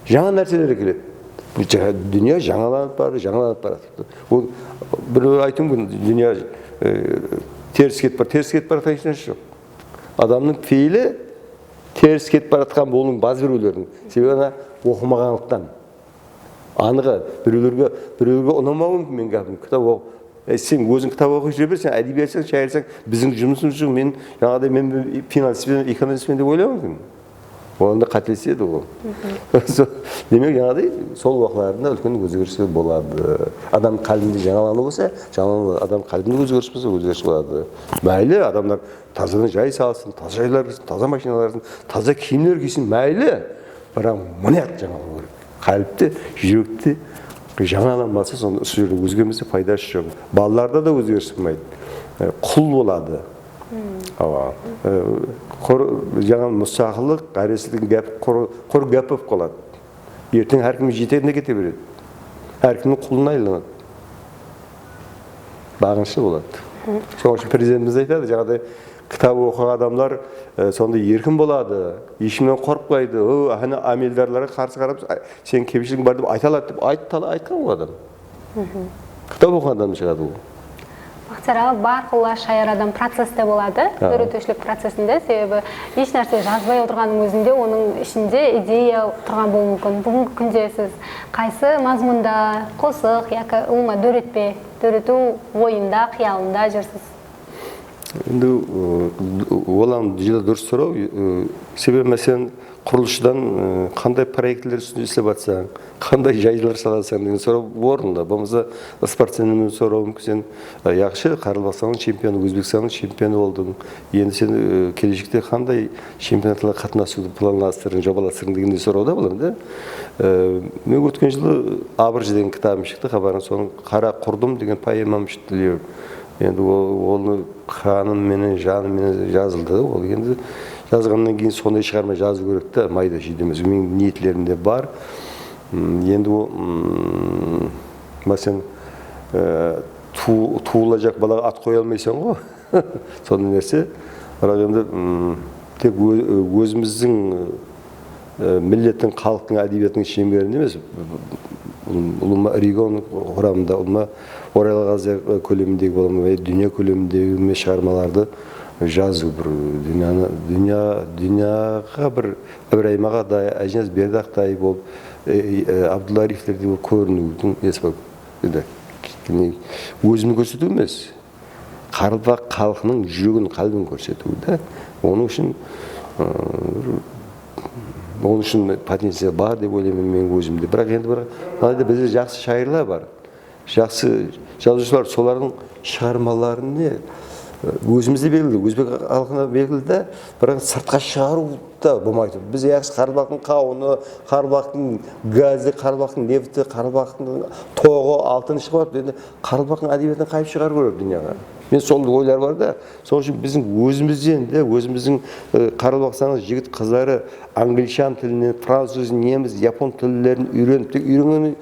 жаңа нәрселер келеді. Bu dünya жаңаланып барады. Ол біреу айту мүмкін, dünya теріс кетіп баратқан ешнәрсе жоқ. Адамның пейілі теріс кетіп баратқан болуының баз біреулердің. Себебі ана оқымағандықтан. Анығы біреулерге ұнамауы мүмкін мен кәдім кітап оқып. Сен өзің кітап оқып жүре бер, сен әдебиетсің, шайырсаң, біздің жұмысымыз жоқ. Мен жаңағыдай мен финансиспен, экономистпен деп ойлауым мүмкін. Онда қателеседі ол. Демек жаңағыдай сол уақытларында үлкен өзгерістер болады. Адам қалбінде жаңалану болса, адам қалбінде өзгеріс болса, өзгеріс болады. Мәйлі адамдар тазадан жай салсын, таза жайлар кисін, таза машиналар кисін, таза киімдер кисін, мәйлі. Бірақ мұнят жаңалау керек. Қалыпты, жүректі жаңаланбаса, сонда осы жерде өзгермесе пайдасы жоқ. Балаларда да өзгеріс болмайды. Құл болады. Жаңа мұсақылық, әресілдің құр гәп болып қалады. Ертең әркім жетеріне кете береді. Әркімнің құлына айланады. Бағыншы болады. Соның үшін президентіміз айтады, жаңағыдай кітап оқыған адамдар сонда еркін болады, ешкімнен қорықпайды. Амелдарларға қарсы қарап, сен кемшілігің бар деп айта алады деп айтқан ол адам. Кітап оқыған адам шығады ол. Бақтияр, барқылла шайыр адам процесте болады, үйретушілік процесінде, себебі еш нәрсе жазбай отырғанның өзінде оның ішінде идея тұрған болуы мүмкін. Бүгінгі күнде сіз қайсы мазмұнда, қосық, яки ұлма дөрету ойында, қиялында жүрсіз? Енді олан жылы дұрыс сұрау, себебі мәселен құрылысшыдан қандай проектілер үстінде істеп жатсаң, қандай жайлар саласаң деген сұрау орында. Болмаса спортсменнен сұрау мүмкін, сен яқшы Қарабақстанның чемпионы, Өзбекстанның чемпионы болдың. Енді сен келешекте қандай чемпионаттарға қатынасуды планластырың, жобаластырың дегендей сұрау да болады. Мен өткен жылы Абыржы деген кітабым шықты, хабарын соның Қара құрдым деген поэмам шықты. Енді оны қаным менен, жаным менен жазылды. Ол енді жазғаннан кейін сондай шығарма жазу керек та, майда жейді емес. Менің ниетлерімде бар. Енді ол, мәселен, туылacak балаға ат қоя алмайсың ғой. Сондай нәрсе. Бірақ енді тек өзіміздің миллеттің, халықтың, әдебиетінің шеңберінде емес, регион құрамында, Орал Ғазия көлеміндегі болмай, дүния көлеміндегі шығармаларды жазу бір дүнияға бір Ибраимаға да, Әжінәз Бердақтай болып, Абдулла Арифлерде болып көрінудің өзімді көрсету емес, Қарабақ халқының жүрегін, қалбін көрсету. Оның үшін потенция бар деп ойлаймын мен өзімде. Бірақ енді бізде жақсы шайырлар бар. Жақсы жазушылар, солардың шығармаларыны өзімізде белгілі, өзбек халқына белгілі, бірақ сыртқа шығару да болмайды. Біз яқшы Қарабақтың қауыны, Қарабақтың газы, Қарабақтың нефті, Қарабақтың тоғы, алтыны шығарып, енді Қарабақтың әдебиетін қайып шығару керек дүнияға. Мен сол ойлар бар да, сол үшін біздің өзімізден де, өзіміздің Қарабақстанның жігіт қыздары англишан тілінен, француз, неміс, япон тілдерін үйренгені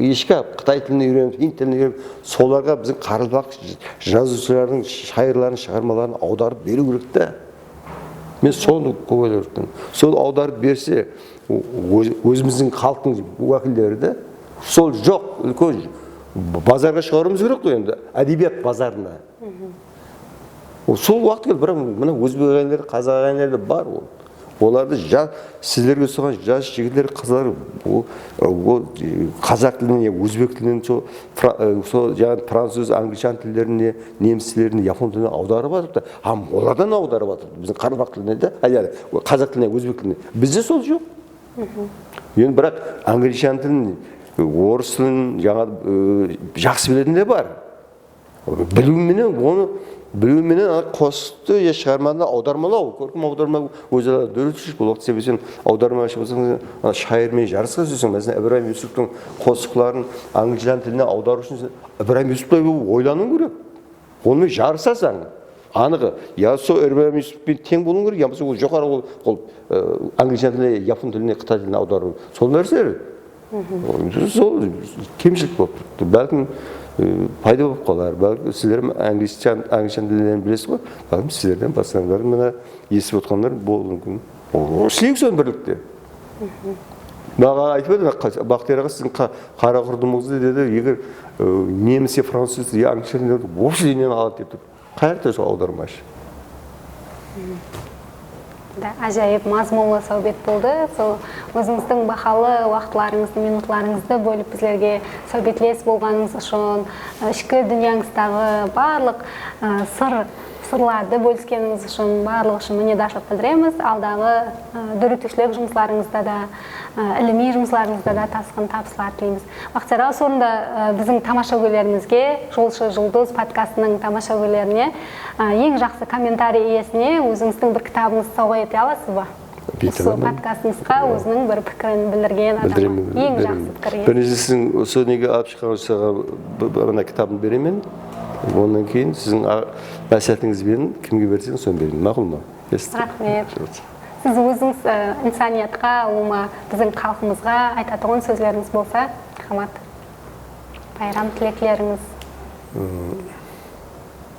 ешкі Қытай тіліне үйреніп, хинд тіліне үйреніп, соларға біздің Қарабақ жазушылардың шайырларын, шығармаларын аударып беру керек та. Мен соны ойлаймын. Сол аударып берсе, өзіміздің халықтың уәкілдері де, сол жоқ, үлкен базарға шығаруымыз керек қой енді, әдебиет базарына. Сол уақыт келді, бірақ мына өзбек ағайындары, қазақ ағайындары бар ол. Оларды сіздерге соған жас жігіттер, қыздар қазақ тіліне, өзбек тілінен, француз, англишан тілдеріне, неміс тілдеріне, япон тіліне аударып жатыр. Олардан аударып жатыр. Біздің Қарабақ тіліне де, қазақ тіліне, өзбек тіліне. Бізде сол жоқ. Енді бірақ англишан тілін, орыс тілін жақсы білетін де бар. Білуменен оны білуменен қосты шығарманы аудармалау, көркем аударма өзі дөретушілік бұл уақыт себесен аудармашы болсаң, шайырмен жарысқа сөзсің. Мәселен, Ибраим Юсуптың қосықларын англишан тіліне аудару үшін Ибраим Юсуптай ойлану керек. Онымен жарысасың. Анығы, я сол Ибраим Юсуппен тең болуың керек, я болса ол жоғары англишан тіліне, япон тіліне, Қытай тіліне аудару. Сол нәрселер. Сол кемшілік болып тұрды. Бәлкім пайда болып қалар. Бәлкім сіздер англишан тілдерін білесіз ғой. Бәлкім сіздерден басқалар мына естіп отқандар болуы мүмкін. Шлейік сон бірлікте. Маған айтып еді, Бақтияр аға сіздің қара құрдымыңызды деді, егер неміс, француз, аңшылар вообще нені алады деп. Қайырды сол аудармашы. Ажайып мазмұнлы сәубет болды. Сол өзіңіздің бақалы уақытларыңызды, минутларыңызды бөліп біздерге сәубетлес болғаныңыз үшін, ішкі дүнияңыздағы барлық сырларды бөліскеніңіз үшін, барлық үшін міннетажылық білдіреміз. Алдағы дүрітушілік жұмысларыңызда да, іліми жұмысларыңызда да тасқын табыстар тілейміз. Бақтияр аға, сонда біздің тамаша өңірлерімізге, Жолшы жұлдыз подкастының тамаша өңірлеріне ең жақсы комментарий иесіне өзіңіздің бір кітабыңызды сауға ете аласыз ба? Осы подкастыңызға өзінің бір пікірін білдірген адам. Ең жақсы пікір. Бірінші сіздің осы неге алып шыққан кітабын беремін. Ондан кейін сіздің мәслихатыңызбен кімге берсеңіз соны беремін. Мақұл ма? Рахмет. Сіз өзіңіз инсаниятқа, біздің халқымызға айтатын сөздеріңіз болса, рахмет. Байрам тілеклеріңіз.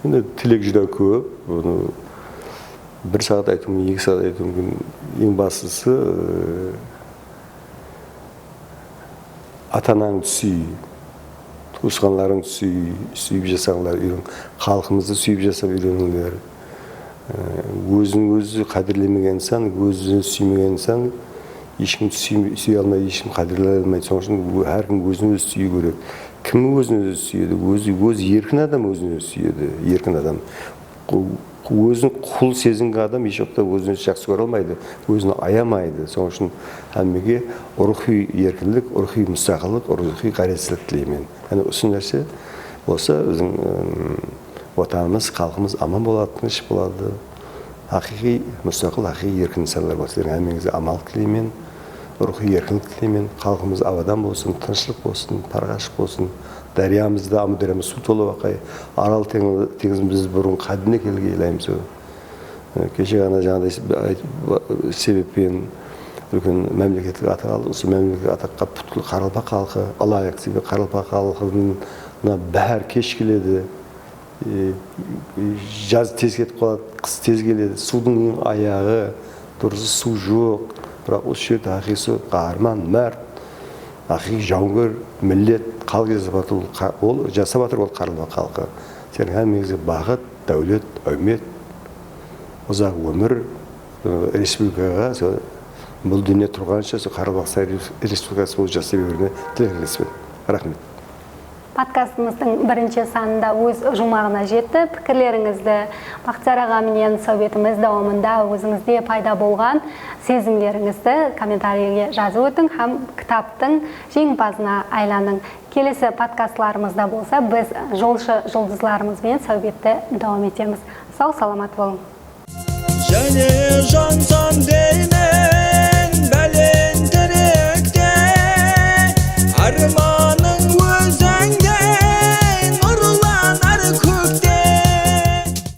Енді тілек жүр көп. Оны бір сағат айту мүмкін, 2 сағат айту мүмкін. Ең бастысы ата-анаңды сүй. Туысқанларың сүйіп жасаңдар, халқымызды сүйіп жасап үйреніңдер. Өзін-өзі қадірлемеген инсан, өзін сүймеген инсан, ешкім сүйе алмайды, ешкім қадірлей алмайды. Соның үшін әркім өзін-өзі сүю керек. Кім өзін-өзі сүйеді? Өзі еркін адам өзін-өзі сүйеді, еркін адам. Өзін құл сезінген адам еш уақытта өзін жақсы көре алмайды, өзін аямайды. Соның үшін әммеге рухи еркіндік, рухи мұстақылық, рухи қайратшылық тілеймін. Яғни осы нәрсе болса, біздің отанымыз, халқымыз аман болады, тыныш болады. Хақиқи мұстақыл, хақиқи еркін инсандар болсын. Әммеңізге амандық тілеймін, рухи еркіндік тілеймін. Халқымыз абадан болсын, тыныштық болсын, тарғашық болсын. Дариямызда, Амударияымыз су толы бақай, Арал теңізіміз бұрын қадіне келге елаймыз. Кеше ғана жаңағыдай себеппен үлкен мемлекеттік атақ алды. Осы мемлекеттік атаққа бүткіл Қаралпақ халқы, алайық себебі Қаралпақ халқына бәрі кеш келеді. Жаз тез кетіп қалады, қыс тез келеді. Судың ең аяғы, дұрысы су жоқ. Бірақ осы жерде хақиқи қаһарман, мәрт, хақиқи жауынгер, миллет, халық жасап жатыр ол Қаралпақ халқы. Сенің әмеңізге бақыт, дәулет, әумет, ұзақ өмір республикаға бұл дүние тұрғанша Қаралпақ республикасы болып жасай беруіне тілектеспін. Рахмет. Подкастымыздың бірінші санында өз жұмағына жетті. Пікірлеріңізді Бақтияр ағаменен сәубетіміз дауамында өзіңізде пайда болған сезімдеріңізді комментарийге жазып өтің, һәм кітаптың жеңімпазына айланың. Келесі подкастларымызда болса, біз жолшы жұлдызларымызбен сәубетті дауам етеміз. Сау, саламат болың.